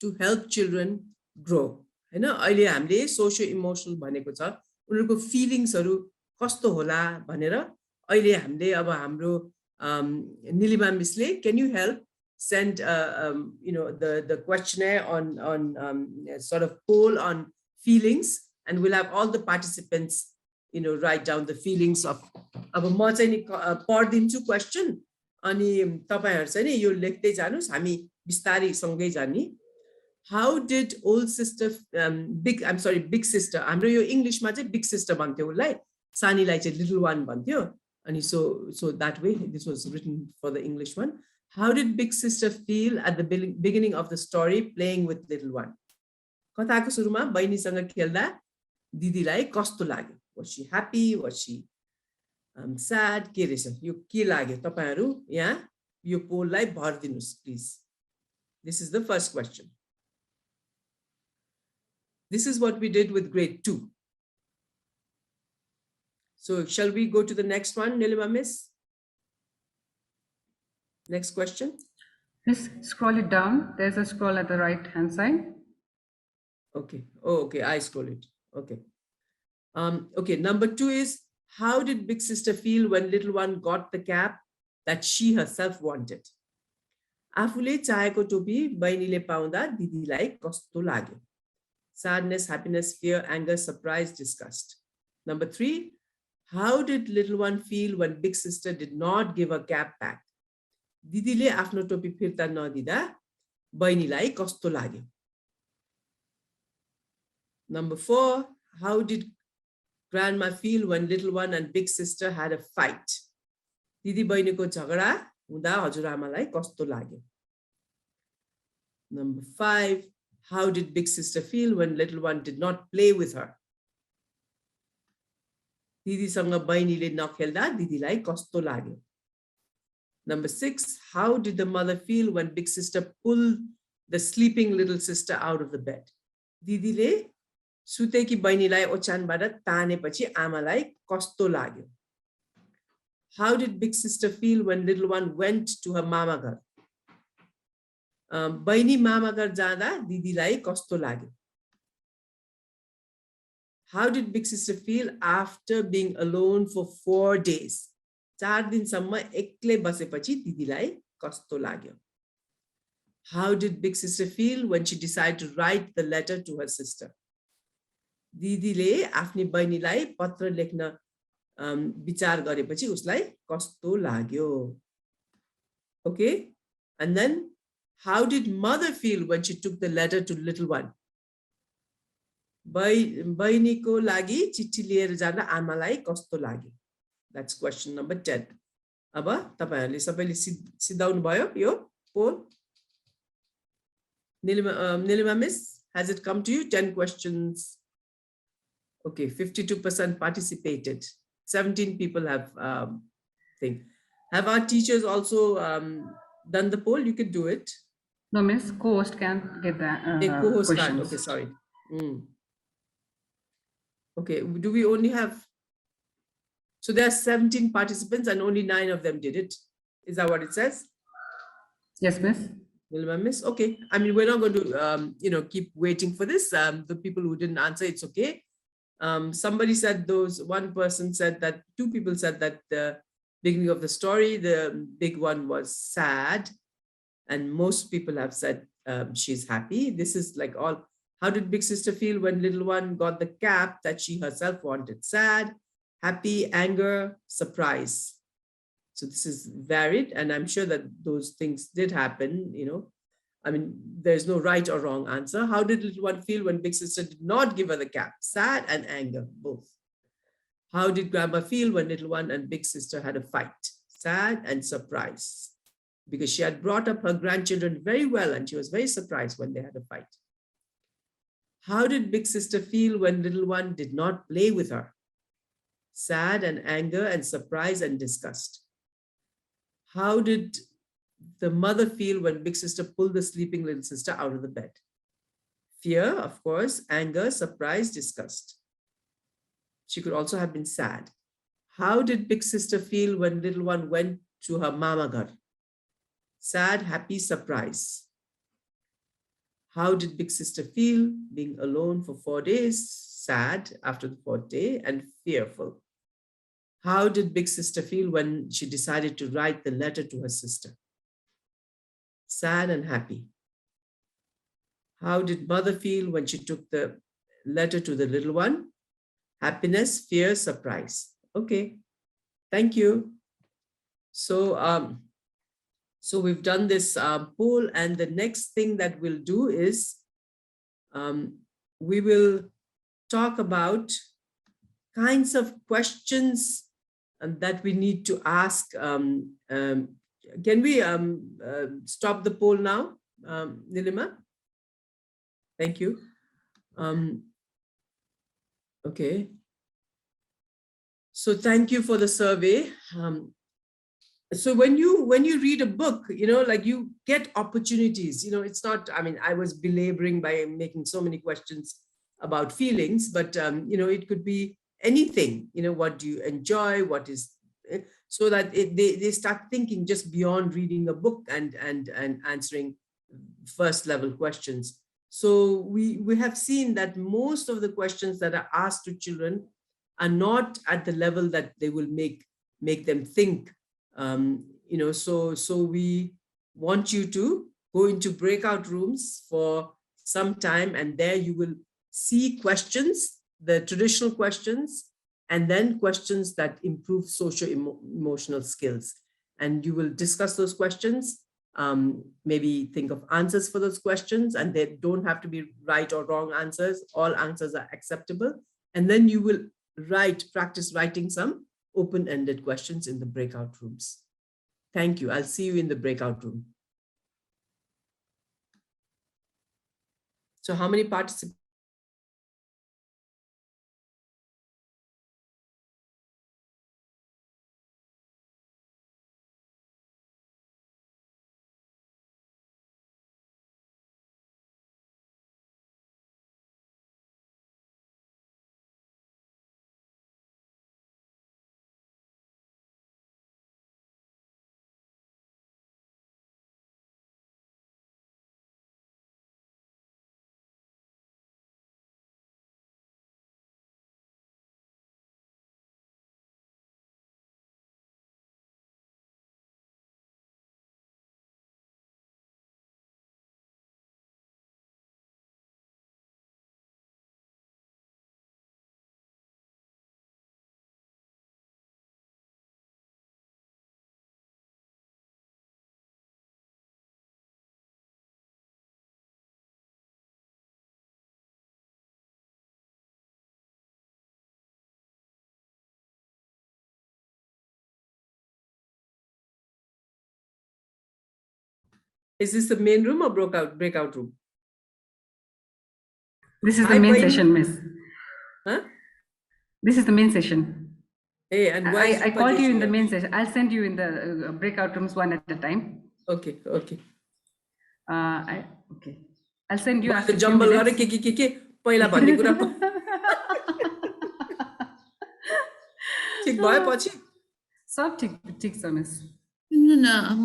to help children grow हैन अहिले हामीले सोशो इमोशनल भनेको छ उनीहरुको फिलिङ्सहरु कस्तो होला भनेर अहिले हामीले अब हाम्रो निलिमा मिसले can you help send you know the questionnaire on sort of poll on feelings and we'll have all the participants you know write down the feelings of अब म चाहिँ नि पढ्दिन्छु क्वेशन अनि तपाईहरु चाहिँ नि यो लेख्दै जानुस् हामी बिस्तारै सँगै जानी how did old sister big sister हाम्रो यो इंग्लिशमा चाहिँ big sister भन्थ्यो उलाई सानीलाई चाहिँ little one भन्थ्यो अनि so that way this was written for the English one how did big sister feel at the beginning of the story playing with little one कथाको सुरुमा बहिनीसँग खेल्दा दिदीलाई कस्तो लाग्यो was she happy was she sad के रहेछ यो के लाग्यो तपाईहरु यहाँ यो पोललाई भर्दिनुस् please this is the first question this is what we did with grade 2 so shall we go to the next one Nilima miss next question Miss, scroll it down. There's a scroll at the right hand side. Okay. Oh, okay. I scroll it. Okay. Okay. Number 2 is how did big sister feel when little one got the cap that she herself wanted? आफूले चाहेको टोपी बहिनीले पाउँदा दिदीलाई कस्तो लाग्यो? Sadness, happiness, fear, anger, surprise, disgust. Number 3, how did little one feel when big sister did not give her cap back? दिदीले आफ्नो टोपी फिर्ता नदिदा बहिनीलाई कस्तो लाग्यो? Number 4, how did grandma feel when little one and big sister had a fight? Didi बहिनीको झगडा हुँदा हजुरआमालाई कस्तो लाग्यो? Number 5, how did big sister feel when little one did not play with her? दिदीसँग बहिनीले नखेल्दा दिदीलाई कस्तो लाग्यो? Number 6, how did the mother feel when big sister pulled the sleeping little sister out of the bed? दिदीले सुतेकी बहिनीलाई ओछ्यानबाट तानेपछि आमालाई कस्तो लाग्यो? How did big sister feel when little one went to her mama घर? बहिनी मामा घर जाँदा दिदीलाई कस्तो लाग्यो? How did big sister feel after being alone for 4 days? 4 दिनसम्म एक्लै बसेपछि दिदीलाई कस्तो लाग्यो? How did big sister feel when she decided to write the letter to her sister? दिदीले आफ्नी बहिनीलाई पत्र लेख्न विचार गरेपछि उसलाई कस्तो लाग्यो? Okay, and then how did mother feel when she took the letter to little one? बहिनीको लागि चिठी लिएर जाँदा आमालाई कस्तो लाग्यो? That's question number 10. अब तपाईहरुले सबैले सिधाउनु भयो यो पोल? Nilima miss, has it come to you? 10 questions. Okay, 52% participated. 17 people have thing. Have our teachers also done the poll? You can do it. No, miss, co-host can get the co-host questions. card. Okay, sorry. Okay, do we only have? So there are 17 participants and only 9 of them did it. Is that what it says? Yes, miss. Miss, okay. I mean, we're not going to, keep waiting for this. The people who didn't answer, it's okay. Somebody said one person said that, 2 people said that the beginning of the story, the big one was sad. And most people have said she's happy. This is like all, how did big sister feel when little one got the cap that she herself wanted? Sad, happy, anger, surprise. So this is varied, and I'm sure that those things did happen, I mean, there's no right or wrong answer. How did little one feel when big sister did not give her the cap? Sad and anger, both. How did grandma feel when little one and big sister had a fight? Sad and surprise, because she had brought up her grandchildren very well and she was very surprised when they had a fight. How did big sister feel when little one did not play with her? Sad and anger and surprise and disgust. How did the mother feel when big sister pulled the sleeping little sister out of the bed? Fear, of course, anger, surprise, disgust. She could also have been sad. How did big sister feel when little one went to her mama ghar? Sad, happy, surprise. How did big sister feel being alone for 4 days? Sad after the 4th day and fearful. How did big sister feel when she decided to write the letter to her sister? Sad and happy. How did mother feel when she took the letter to the little one? Happiness, fear, surprise. Okay, thank you. So, so we've done this poll, and the next thing that we'll do is we will talk about kinds of questions that we need to ask. Can we stop the poll now, Nilima? Thank you. Okay. So thank you for the survey. So when you read a book, like you get opportunities, it's not, I mean, I was belaboring by making so many questions about feelings, but, it could be anything, what do you enjoy? What is, so that they start thinking just beyond reading a book and answering first level questions. So we have seen that most of the questions that are asked to children are not at the level that they will make them think. So we want you to go into breakout rooms for some time, and there you will see questions, the traditional questions, and then questions that improve socio-emotional skills. And you will discuss those questions, maybe think of answers for those questions, and they don't have to be right or wrong answers. All answers are acceptable. And then you will practice writing some open-ended questions in the breakout rooms. Thank you. I'll see you in the breakout room. So how many participants? Is this the main room or breakout room? This is the Hi, main Pain. session, miss. Huh? This is the main session. Hey, and why is I Rupa called you Joshi in the here? main session. I'll send you in the breakout rooms one at a time. Okay, okay. Okay. I'll send you Well, after a few jumble minutes. गरेँ के पहिला भन्ने कुरा ठिक भयो पछि सब ठिक छ मिस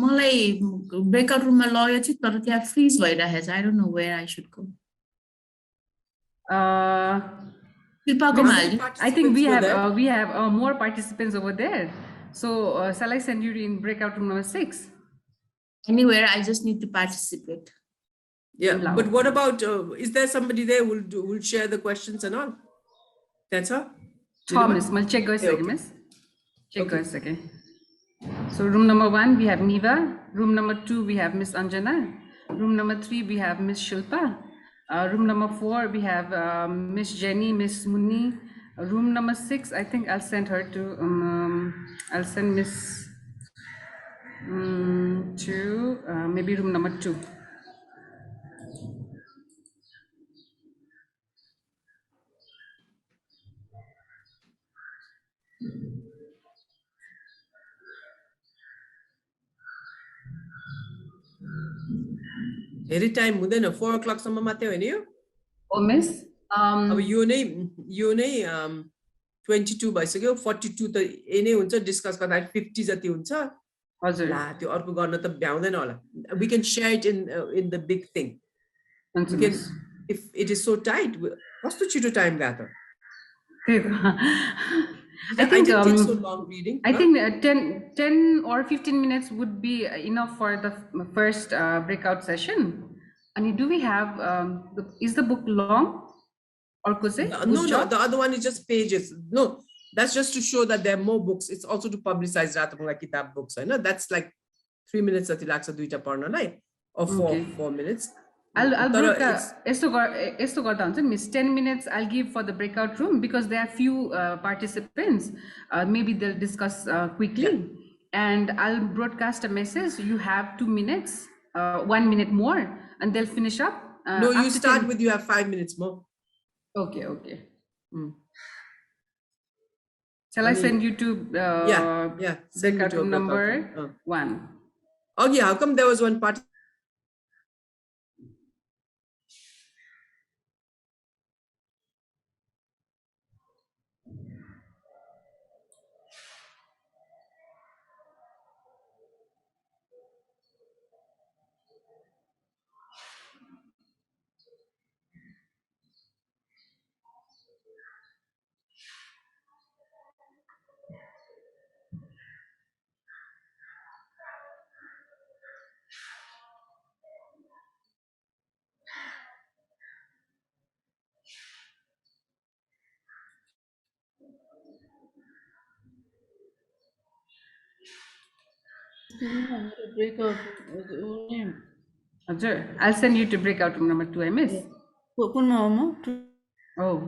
मलाई ब्रेकआउट रुममा लग्यो चाहिँ तर त्यहाँ फ्रिज भइरहेको छ I don't know where I should go कृपाकोमा हाल्दिनु I think we have more participants over there. So shall I send you in breakout room number 6? anywhere I just need to participate. Yeah, Loud. but what about is there somebody there who will share the questions and all? That's her. Thomas, I'll check guys Okay. miss. Check guys again. So room number 1 we have Niva. Room number 2 we have Miss Anjana. Room number 3 we have Miss Shilpa. Room number 4 we have Miss Jenny, Miss Munni. Room number 6 I think I'll send her to I'll send Miss to maybe room number 2. धेरै time हुँदैन 4 o'clock सम्म मात्रै होइन यो Oh miss अब यो नै 22 भइसक्यो 42 त ए नै हुन्छ डिस्कस गर्दा 50 जति हुन्छ हजुर ला त्यो अर्को गर्न त भ्याउँदैन होला we can share it in the big thing हुन्छ we can miss if it is so tight कस्तो छिटो टाइम गयो त I think didn't take so long reading I think 10 or 15 minutes would be enough for the first breakout session. And do we have is the book long or no the other one is just pages no that's just to show that there are more books it's also to publicize Rathabanga kitab books होइन that's like 3 minutes जति लाग्छ दुईटा पढ्नलाई or 4 minutes I'll यस्तो गर्दा हुन्छ miss 10 minutes I'll give for the breakout room because there are few participants maybe they'll discuss quickly and I'll broadcast a message you have 2 minutes 1 minute more and they'll finish up no you start with you have 5 minutes more okay shall I send you to breakout room number 1 okay how come there was one part I'll send you to breakout room number 2 I miss oh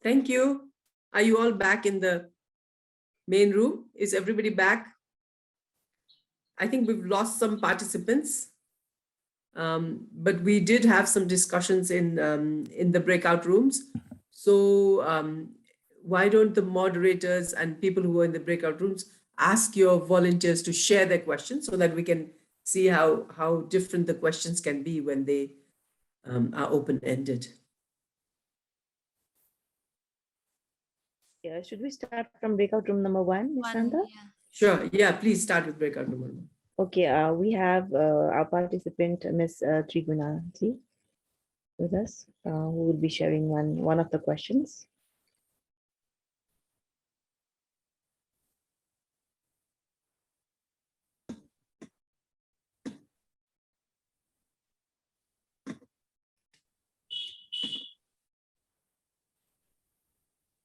Thank you. Are you all back in the main room? Is everybody back? I think we've lost some participants, but we did have some discussions in the breakout rooms. So why don't the moderators and people who are in the breakout rooms ask your volunteers to share their questions so that we can see how different the questions can be when they are open-ended. Yeah, should we start from breakout room number 1, Ms. Shanta? Yeah. Sure. Yeah, please start with breakout room 1. Okay, we have our participant, Ms. Triguna ji, with us, who will be sharing one of the questions.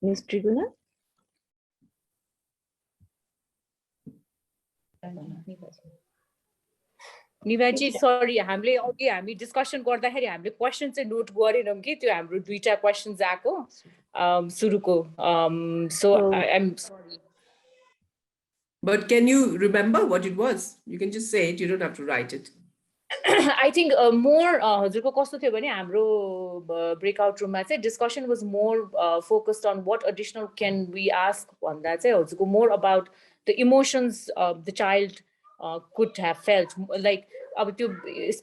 Ms. Triguna? निवाजी सरी हामीले अघि हामी discussion गर्दाखेरि हामीले question चाहिँ note गरेनौं कि त्यो हाम्रो दुईटा क्वेशन्स आको सुरुको so I am sorry But can you remember what it was? You can just say it. You don't have to write it. I think more हजुरको कस्तो थियो भने हाम्रो ब्रेकआउट रूममा चाहिँ discussion was more focused on what additional can we ask भन्दा चाहिँ हजुरको more about the emotions the child could have felt like अब त्यो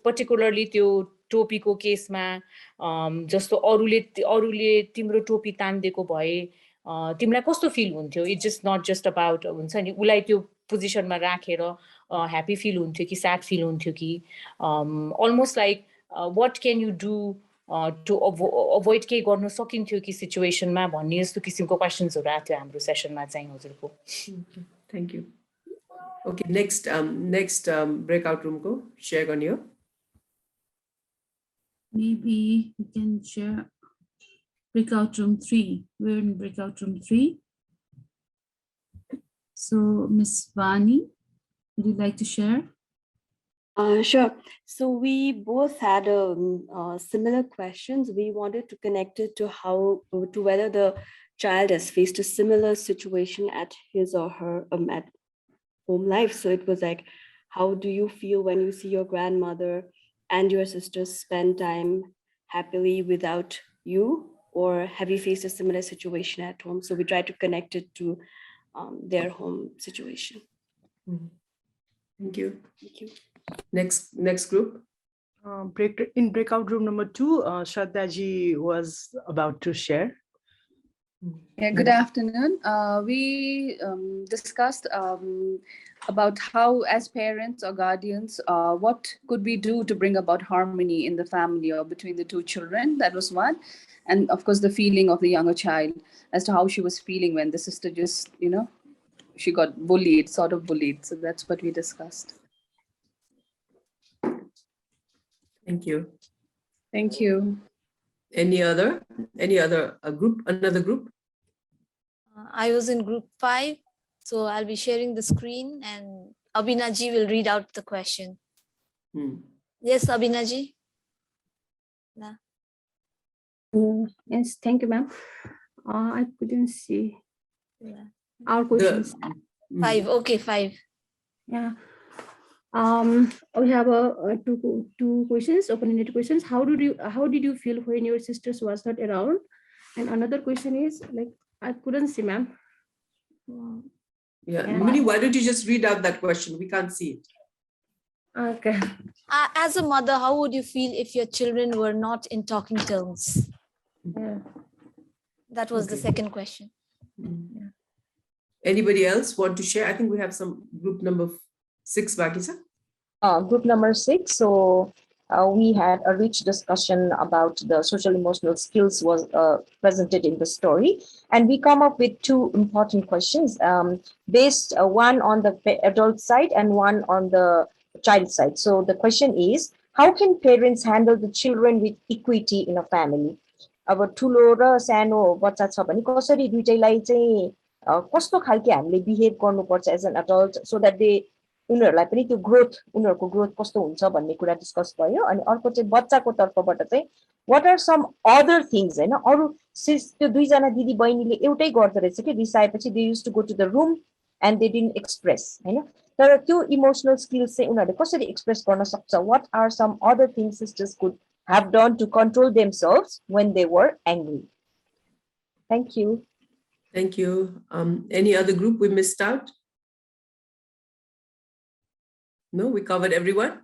पर्टिकुलरली त्यो टोपीको केसमा जस्तो अरूले तिम्रो टोपी तान्दिएको भए तिमीलाई कस्तो फिल हुन्थ्यो it just not just about हुन्छ नि उलाई त्यो पोजिसनमा राखेर ह्याप्पी फिल हुन्थ्यो कि स्याड फिल हुन्थ्यो कि almost like what can you do to avoid केही गर्न सकिन्थ्यो कि सिचुएसनमा भन्ने जस्तो किसिमको क्वेसन्सहरू आएको थियो हाम्रो सेसनमा चाहिँ हजुरको Thank you. Okay, next breakout room ko share garniyo. Maybe we can share breakout room 3. We're in breakout room 3. So, Miss Vani, would you like to share? Sure. So we both had similar questions. We wanted to connect it to whether the child has faced a similar situation at his or her at home life. So it was like, how do you feel when you see your grandmother and your sisters spend time happily without you? Or have you faced a similar situation at home? So we tried to connect it to their home situation. Thank you. Thank you. Next group. In breakout room number 2, Shanta ji was about to share. Yeah, good afternoon. We discussed about how, as parents or guardians, what could we do to bring about harmony in the family or between the two children. That was one. And of course, the feeling of the younger child as to how she was feeling when the sister just, she got bullied, sort of bullied. So that's what we discussed. Thank you. Thank you. Any other group? Another group? I was in group 5, so I'll be sharing the screen and Abhinaji will read out the question. Yes, Abhinaji. Yeah. Yes, thank you, ma'am. I couldn't see our questions. 5, okay, 5. Yeah. We have two questions, open-ended questions. How did you feel when your sisters was not around? And another question is like, I couldn't see, ma'am. Yeah, Muni, why don't you just read out that question? We can't see it. Okay. As a mother, how would you feel if your children were not in talking terms? Yeah. That was the second question. Anybody else want to share? I think we have some group number 6, Vakisa. Group number 6. So we had a rich discussion about the social emotional skills was presented in the story, and we come up with 2 important questions based one on the adult side and one on the child side. So the question is, how can parents handle the children with equity in a family? अब ठुलो र सानो बच्चा छ भने कसरी दुईटैलाई चाहिँ कस्तो खालके हामीले बिहेभ गर्नुपर्छ as an adult so that they उनीहरुलाई पनि त्यो उनीहरुको ग्रोथ कस्तो हुन्छ भन्ने कुरा डिस्कस भयो अनि अर्को चाहिँ बच्चाको तर्फबाट चाहिँ what are some other things हैन अरु त्यो दुईजना दिदी बहिनीले एउटै गर्दो रहेछ कि रिसाएपछि they used to go to the room and they didn't express हैन तर त्यो इमोसनल स्किल्स चाहिँ उनीहरूले कसरी एक्सप्रेस गर्न सक्छ what are some other things sisters could have done to control themselves when they were angry. Thank you. Thank you. Any other group we missed out? No, we covered everyone.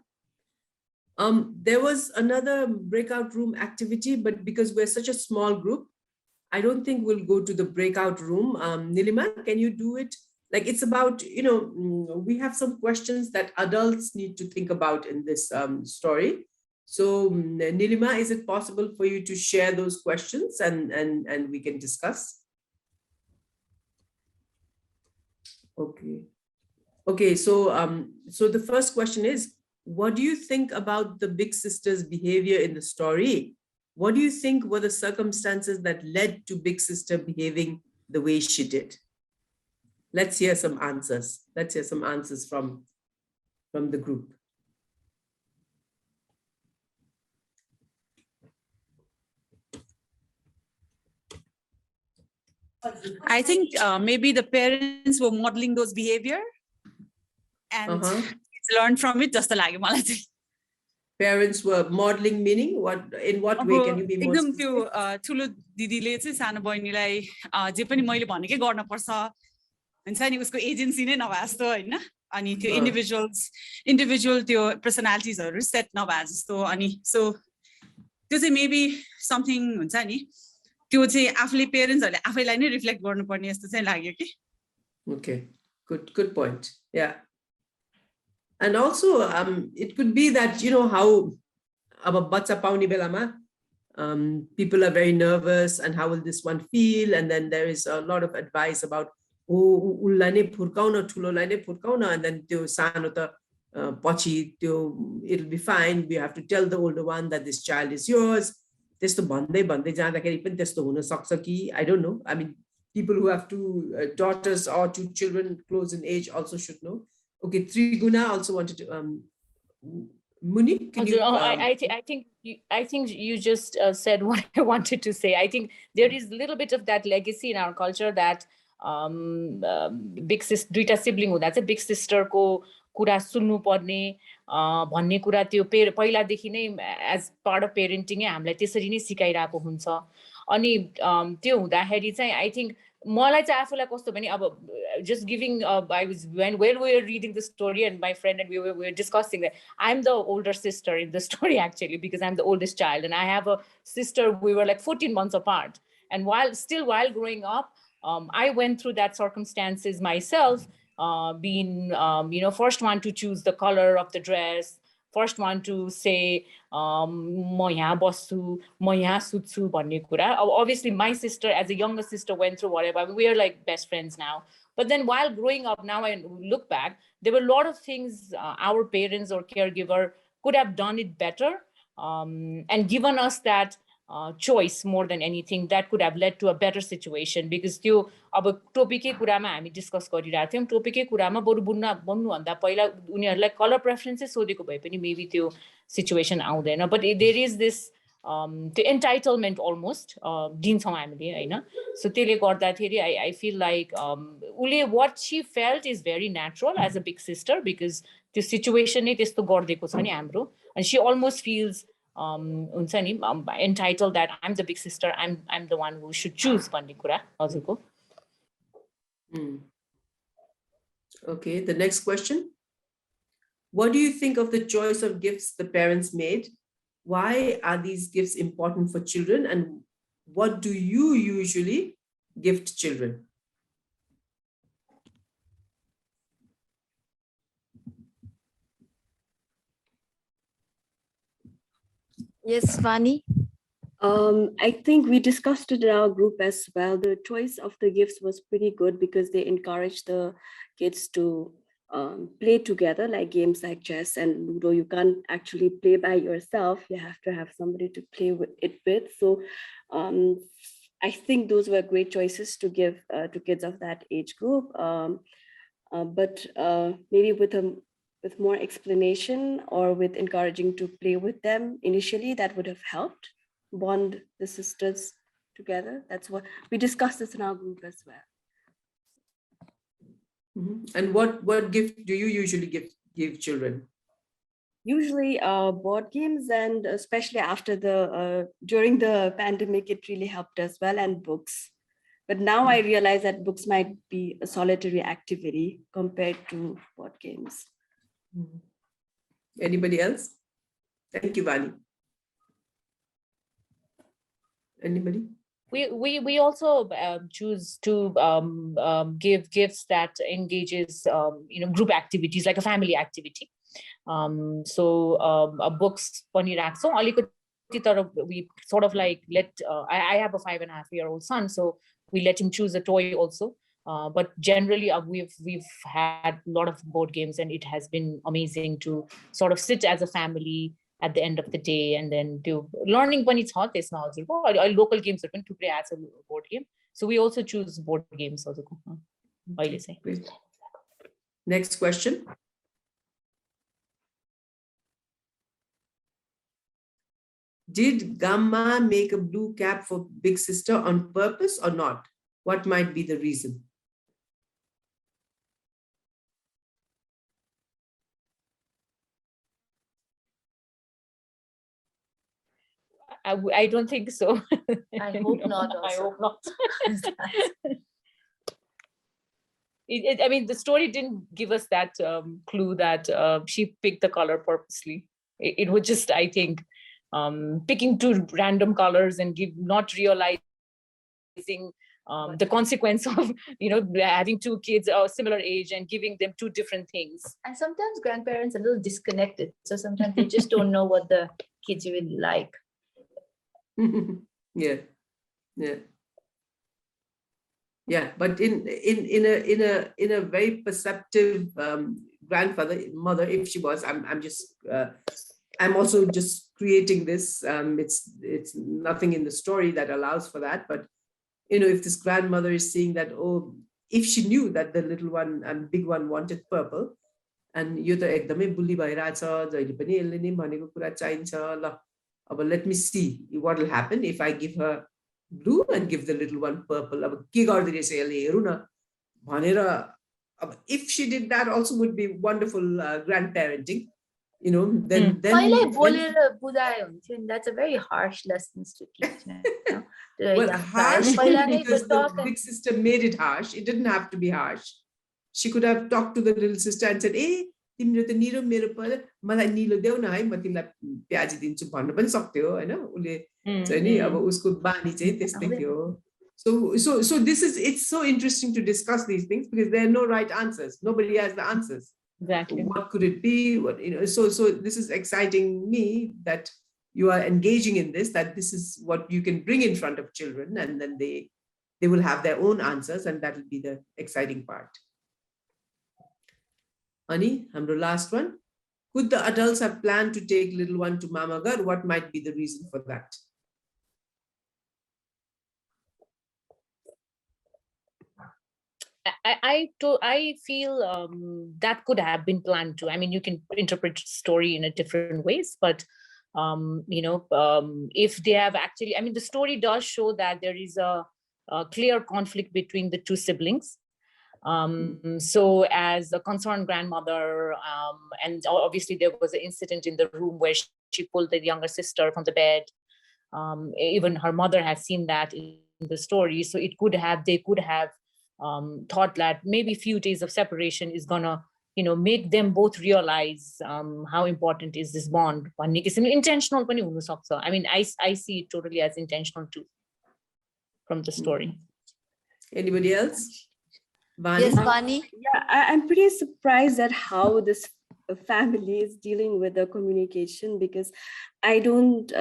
There was another breakout room activity, but because we're such a small group, I don't think we'll go to the breakout room. Nilima, can you do it? Like it's about, we have some questions that adults need to think about in this story. So Nilima, is it possible for you to share those questions and we can discuss? Okay, so the first question is, what do you think about the big sister's behavior in the story? What do you think were the circumstances that led to big sister behaving the way she did? Let's hear some answers. Let's hear some answers from the group. I think maybe the parents were modeling those behavior and kids learned from it. Just like parents were modeling, meaning what? In what way can you be more specific? एकदम त्यो ठुलो दिदीले चाहिँ सानो बहिनीलाई जे पनि मैले भनेकै गर्न पर्छ हुन्छ नि उसको एजेन्सी नै नभए जस्तो हैन अनि त्यो इन्डिभिजुअल त्यो पर्सनालिटिजहरु सेट नभए जस्तो अनि सो त्यो चाहिँ मेबी समथिङ हुन्छ नि त्यो चाहिँ आफूले पेरेन्ट्सहरुले आफैलाई नै रिफ्लेक्ट गर्नुपर्ने जस्तो चाहिँ लाग्यो कि Okay, good point. Yeah. And also it could be that how about bacha pauni belama people are very nervous and how will this one feel, and then there is a lot of advice about ullai nai phurkauna thulo lai nai phurkauna, and then tyo sano ta pachi tyo it'll be fine, we have to tell the older one that this child is yours. Testo bhandai bhandai jadakari pani testo huna sakcha ki I don't know. I mean, people who have two daughters or two children close in age also should know. Okay, Triguna also wanted to Muni, can you I think you just said what I wanted to say. I think there is a little bit of that legacy in our culture that big sister duita sibling huँदा चाहिँ big sister को कुरा सुन्नु पर्ने भन्ने कुरा त्यो पहिला देखि नै as part of parenting हामीलाई त्यसरी नै सिकाइराको हुन्छ अनि त्यो हुँदाखेरि चाहिँ I think मलाई चाहिँ आफूलाई कस्तो भने अब just giving I was when we were reading the story and my friend and we were discussing that I'm the older sister in the story actually because I'm the oldest child and I have a sister. We were like 14 months apart, and while growing up I went through that circumstances myself, being first one to choose the color of the dress, first one to say म यहाँ बस्छु म यहाँ सुत्छु भन्ने कुरा. Obviously my sister as a younger sister went through whatever. We are like best friends now, but then while growing up now I look back, there were a lot of things our parents or caregiver could have done it better and given us that choice more than anything that could have led to a better situation. Because त्यो अब टोपीकै कुरामा हामी discuss गरिरहेको थियौं, टोपीकै कुरामा बरु बन्नु भन्दा पहिला उनीहरुलाई कलर प्रेफरेन्सेस सोधेको भए पनि मेबी त्यो सिचुएसन आउँदैन. But there is this the entitlement almost दिन्छौं हामीले हैन. So त्यसले गर्दाखेरि I feel like उले what she felt is very natural as a big sister because त्यो सिचुएसन नै त्यस्तो गर्देको छ नि हाम्रो, and she almost feels entitled that I'm the big sister, I'm the one who should choose भन्ने कुरा हजुरको. Okay, the next question. What do you think of the choice of gifts the parents made? Why are these gifts important for children, and what do you usually gift children? Yes, Vani. I think we discussed it in our group as well. The choice of the gifts was pretty good because they encouraged the kids to play together, like games like chess and Ludo. You can't actually play by yourself. You have to have somebody to play with it with. So I think those were great choices to give to kids of that age group. But maybe with more explanation or with encouraging to play with them initially, that would have helped bond the sisters together. That's what we discussed this in our group as well. And what gift do you usually give children? Usually board games, and especially after during the pandemic, it really helped as well, and books. But now I realize that books might be a solitary activity compared to board games. Anybody else? Thank you, Vani. Anybody? We also choose to give gifts that engages group activities, like a family activity. Books pani rakhchau alikati tara we sort of like let I have a 5.5-year-old son, so we let him choose a toy also. But generally we've had a lot of board games, and it has been amazing to sort of sit as a family at the end of the day, and then do learning pani cha tesma hazurko local games haru pani thuprai as a board game, so we also choose board games hazurko अहिले चाहिँ. Next question. Did Gamma make a blue cap for big sister on purpose or not? What might be the reason? I don't think so. I hope not also. I hope not. I mean, the story didn't give us that clue that she picked the color purposely. It was just, I think, picking two random colors and not realizing the consequence of having two kids of similar age and giving them two different things. And sometimes grandparents are a little disconnected, so sometimes they just don't know what the kids really like. Yeah. But in a very perceptive mother, if she was, I'm also just creating this. It's nothing in the story that allows for that, but if this grandmother is seeing that, oh, if she knew that the little one and big one wanted purple, and yo ta ekdamai bully bhairacha jaile pani elle ni bhaneko kura चाहिन्छ ल अब let me see what will happen if I give her blue and give the little one purple. अब के गर्दै रहेछ यसले हेरौँ न भनेर, अब if she did that also would be wonderful grandparenting, then that's a very harsh lesson to teach. Well, harsh because the big sister made it harsh. It didn't have to be harsh. She could have talked to the little sister and said, "Hey, तिम्रो त निलो मेरो पर्दा मलाई निलो देऊ न है, म तिमीलाई प्याजी दिन्छु भन्न पनि सक्थ्यो हैन उले चाहिँ नि अब उसको बानी चाहिँ त्यस्तै थियो." So it's so interesting to discuss these things because there are no right answers. Nobody has the answers. Exactly. What could it be? So this is exciting me that you are engaging in this, that this is what you can bring in front of children, and then they will have their own answers, and that will be the exciting part. Ani, hamro last one. Could the adults have planned to take little one to Mama Gar? What might be the reason for that? I feel that could have been planned too. I mean, you can interpret story in a different ways, but if they have actually, I mean, the story does show that there is a clear conflict between the two siblings. So as a concerned grandmother, and obviously there was an incident in the room where she pulled the younger sister from the bed. Even her mother has seen that in the story. So they could have thought that maybe a few days of separation is gonna, make them both realize how important is this bond. Intentional pani hunu sakcha. I mean, I see it totally as intentional too from the story. Anybody else? Vani? Yes, Vani. Yeah, I'm pretty surprised at how this family is dealing with the communication, because I don't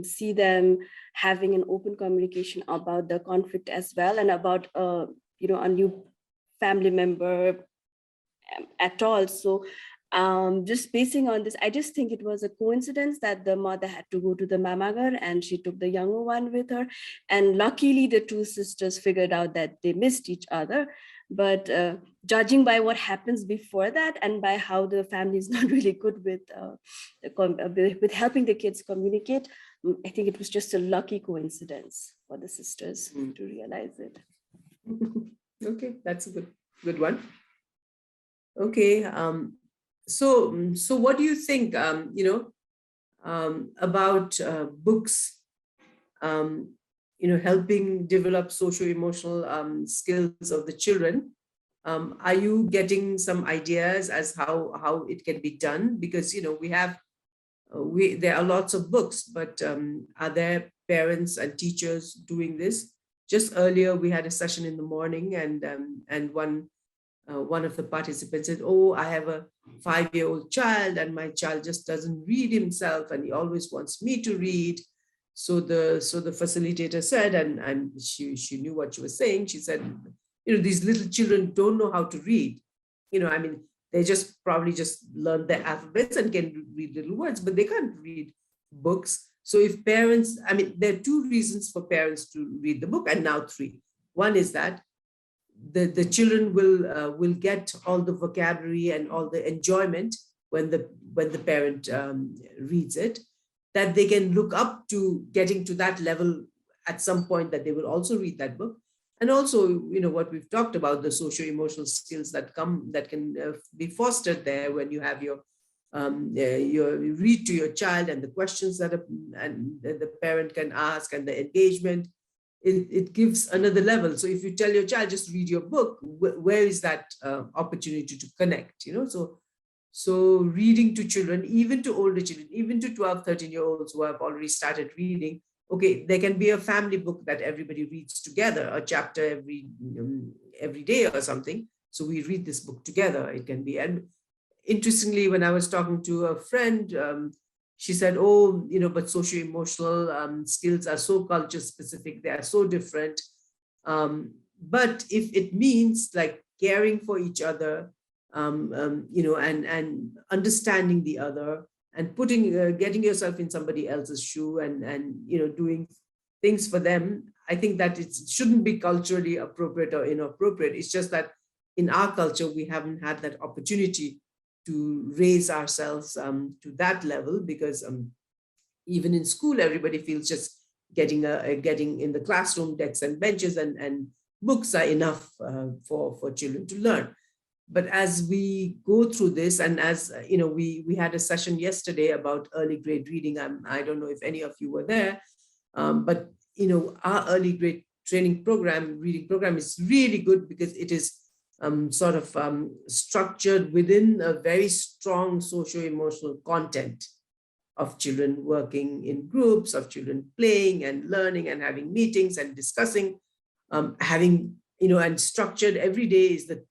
see them having an open communication about the conflict as well, and about a new family member at all. So just basing on this, I just think it was a coincidence that the mother had to go to the mamagar and she took the younger one with her, and luckily the two sisters figured out that they missed each other. But judging by what happens before that, and by how the family is not really good with helping the kids communicate, I think it was just a lucky coincidence for the sisters to realize it. Okay, that's a good one. Okay, so what do you think, about books, helping develop socio-emotional skills of the children? Are you getting some ideas as how it can be done? Because we have there are lots of books, but are there parents and teachers doing this? Just earlier, we had a session in the morning, and one of the participants said, "Oh, I have a 5-year-old child, and my child just doesn't read himself, and he always wants me to read." So the facilitator said, and she knew what she was saying. She said, these little children don't know how to read. I mean, they just probably just learn the alphabets and can read little words, but they can't read books. So if parents, I mean, there are 2 reasons for parents to read the book, and now 3. One is that the children will get all the vocabulary and all the enjoyment when the parent reads it, that they can look up to getting to that level at some point, that they will also read that book. And also, what we've talked about, the socio-emotional skills that can be fostered there when you have your read to your child, and the questions that the parent can ask, and the engagement. It gives another level. So if you tell your child, just read your book, where is that opportunity to connect? So reading to children, even to older children, even to 12, 13-year-olds who have already started reading. Okay, there can be a family book that everybody reads together, a chapter every day or something. So we read this book together. It can be. And interestingly, when I was talking to a friend, she said, "Oh, but socio-emotional skills are so culture specific. They are so different. But if it means like caring for each other, and understanding the other, and getting yourself in somebody else's shoe, and doing things for them, I think that it shouldn't be culturally appropriate or inappropriate. It's just that in our culture, we haven't had that opportunity to raise ourselves to that level, because even in school, everybody feels just getting in the classroom, desks and benches and books are enough for children to learn. But as we go through this, and as we had a session yesterday about early grade reading. I don't know if any of you were there, but our early grade reading program is really good, because it is sort of structured within a very strong socio-emotional content of children working in groups, of children playing and learning and having meetings and discussing, and structured every day is the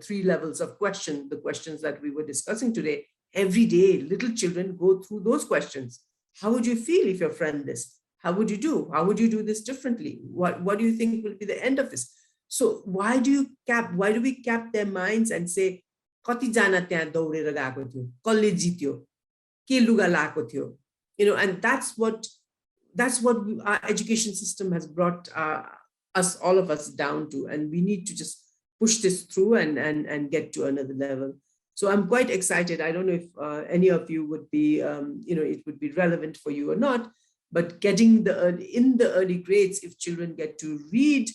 3 levels of question, the questions that we were discussing today. Every day, little children go through those questions. How would you feel if your friend this? How would you do? How would you do this differently? What do you think will be the end of this? So why do we cap their minds and say, "Kati jana tyaha daurera gएको थियो, कसले जित्यो, के लुगा लाएको थियो?" And that's what our education system has brought all of us down to, and we need to just push this through and get to another level. So I'm quite excited. I don't know if any of you would be, it would be relevant for you or not, but getting in the early grades, if children get to read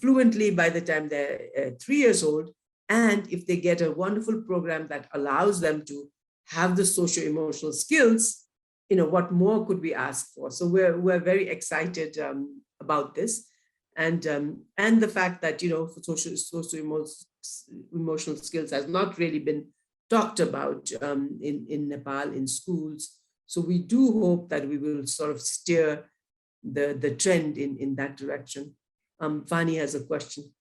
fluently by the time they're 3 years old, and if they get a wonderful program that allows them to have the socio-emotional skills, what more could we ask for? So we're very excited about this. And the fact that, socio-emotional skills has not really been talked about in Nepal, in schools. So we do hope that we will sort of steer the trend in that direction. Vani has a question.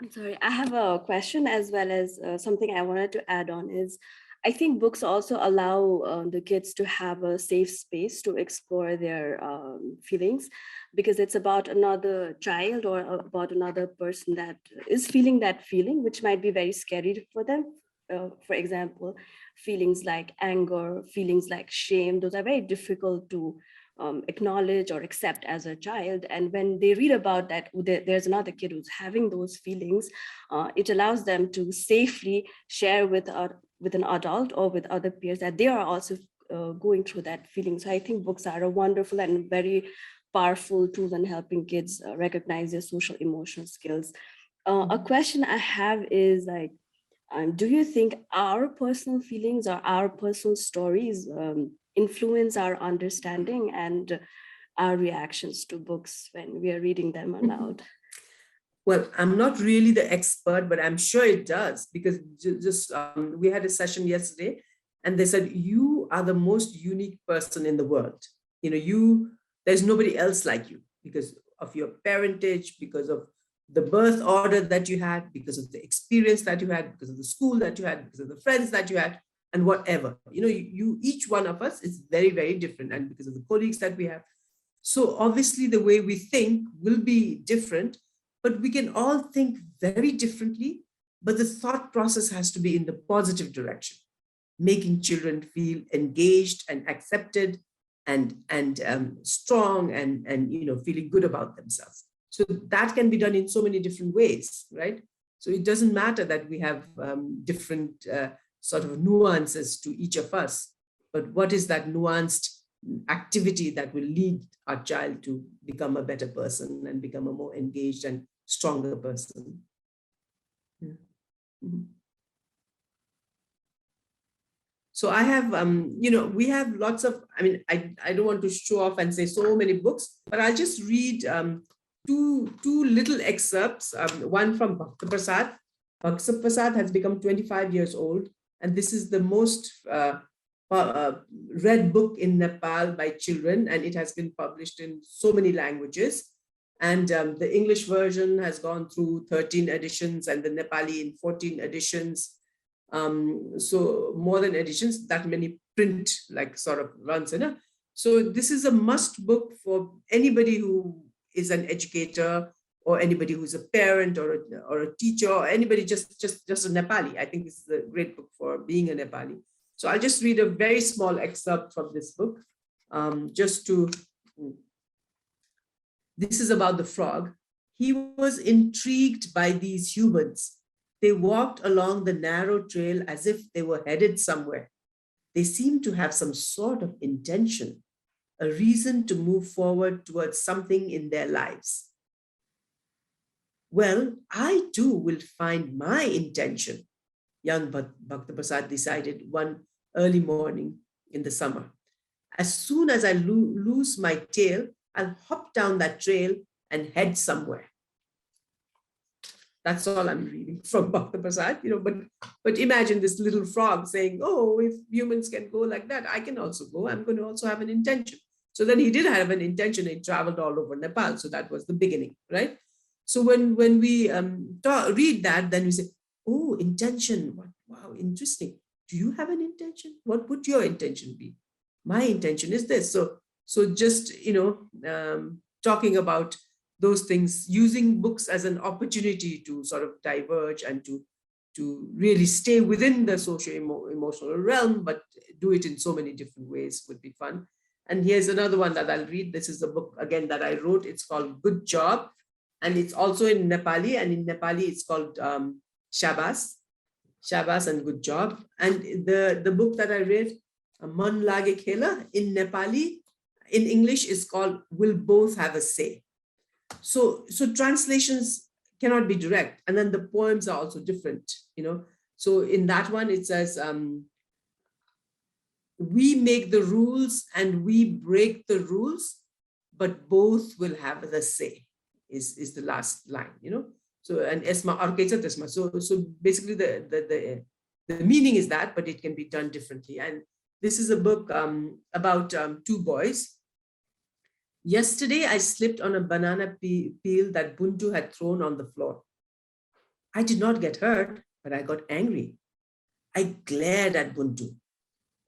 I'm sorry, I have a question as well as something I wanted to add on is, I think books also allow the kids to have a safe space to explore their feelings, because it's about another child or about another person that is feeling that feeling, which might be very scary for them. For example, feelings like anger, feelings like shame, those are very difficult to acknowledge or accept as a child. And when they read about that, there's another kid who's having those feelings, it allows them to safely share with an adult or with other peers that they are also going through that feeling. So I think books are a wonderful and very powerful tool in helping kids recognize their social emotional skills. A question I have is like, do you think our personal feelings or our personal stories influence our understanding and our reactions to books when we are reading them aloud? Well, I'm not really the expert, but I'm sure it does, because we had a session yesterday and they said, you are the most unique person in the world. You know, there's nobody else like you because of your parentage, because of the birth order that you had, because of the experience that you had, because of the school that you had, because of the friends that you had, and whatever. You know, each one of us is very, very different, and because of the colleagues that we have. So obviously the way we think will be different, but we can all think very differently, but the thought process has to be in the positive direction, making children feel engaged and accepted and strong and you know, feeling good about themselves. So that can be done in so many different ways, right? So it doesn't matter that we have different sort of nuances to each of us, but what is that nuanced activity that will lead our child to become a better person and become a more engaged and stronger person? Yeah. Mm-hmm. So I have, you know, we have lots of, I mean, I don't want to show off and say so many books, but I'll just read two little excerpts. One from Bhakta Prasad. Bhakta Prasad has become 25 years old, and this is the most read book in Nepal by children, and it has been published in so many languages. And the English version has gone through 13 editions and the Nepali in 14 editions. So more than editions, that many print like sort of runs. So this is a must book for anybody who is an educator or anybody who's a parent or a teacher or anybody just a Nepali. I think this is a great book for being a Nepali. So I'll just read a very small excerpt from this book, this is about the frog. He was intrigued by these humans. They walked along the narrow trail as if they were headed somewhere. They seemed to have some sort of intention, a reason to move forward towards something in their lives. Well, I too will find my intention, young Bhakta Prasad decided one early morning in the summer. As soon as I lose my tail, I'll hop down that trail and head somewhere. That's all I'm reading from Bhakta Prasad, you know, but imagine this little frog saying, oh, if humans can go like that, I can also go. I'm going to also have an intention. So then he did have an intention. He traveled all over Nepal. So that was the beginning, right? So when we read that, then we say, oh, intention. Wow, interesting. Do you have an intention? What would your intention be? My intention is this. So just, you know, talking about those things, using books as an opportunity to sort of diverge and to really stay within the socio-emotional realm, but do it in so many different ways would be fun. And here's another one that I'll read. This is the book, again, that I wrote. It's called Good Job. And it's also in Nepali. And in Nepali, it's called Shabas and Good Job. And the book that I read, Man Lage Khela, in Nepali, in English is called We'll Both Have a Say. So translations cannot be direct. And then the poems are also different, you know. So in that one, it says, we make the rules and we break the rules, but both will have the say, is the last line, you know. So, and Esma Arkecha Tesma. So basically the meaning is that, but it can be done differently. And this is a book about two boys. Yesterday, I slipped on a banana peel that Buntu had thrown on the floor. I did not get hurt, but I got angry. I glared at Buntu.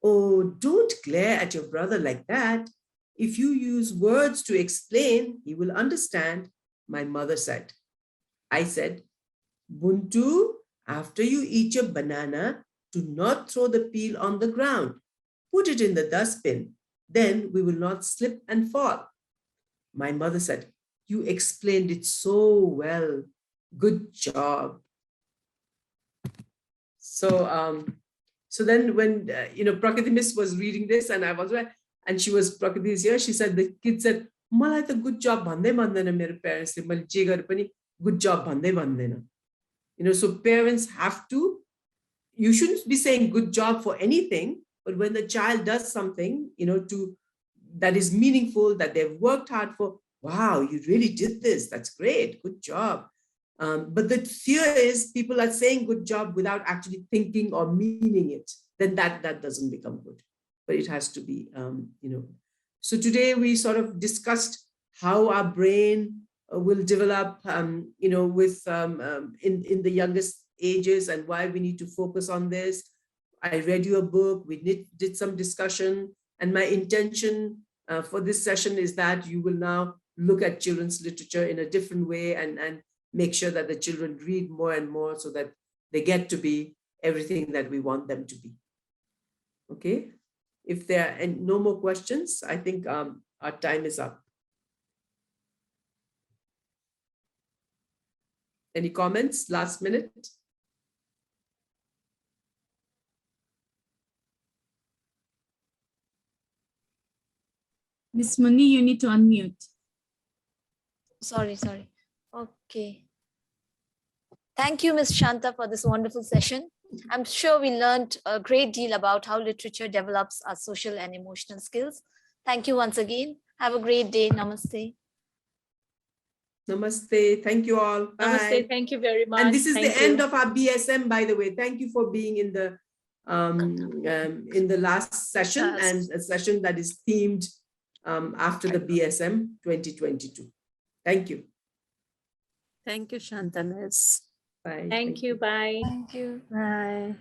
Oh, don't glare at your brother like that. If you use words to explain, he will understand, my mother said. I said, Buntu, after you eat your banana, do not throw the peel on the ground. Put it in the dustbin. Then we will not slip and fall. My mother said, you explained it so well. Good job. So So then when, Prakriti Miss was reading this and and she was, Prakriti is here, she said, the kid said, "Malai ta good job bhandai bhandena mero parents le, maile je gare pani good job bhandai bhandena." So parents have to, you shouldn't be saying good job for anything, but when the child does something, that is meaningful, that they've worked hard for, wow, you really did this, that's great, good job. But the fear is people are saying good job without actually thinking or meaning it. Then that doesn't become good. But it has to be, So today we sort of discussed how our brain will develop, with in the youngest ages and why we need to focus on this. I read you a book. We did some discussion, and my intention for this session is that you will now look at children's literature in a different way and make sure that the children read more and more so that they get to be everything that we want them to be. Okay, if there are no more questions, I think our time is up. Any comments last minute? Miss Munni, you need to unmute. Sorry. Okay. Thank you, Ms. Shanta, for this wonderful session. I'm sure we learned a great deal about how literature develops our social and emotional skills. Thank you once again. Have a great day. Namaste. Namaste. Thank you all. Bye. Namaste. Thank you very much. And this is Thank the end of our BSM, by the way. Thank you for being in the last session, and a session that is themed after the BSM 2022. Thank you. Thank you, Shanta Miss. Bye. Thank you. Bye. Thank you. Bye.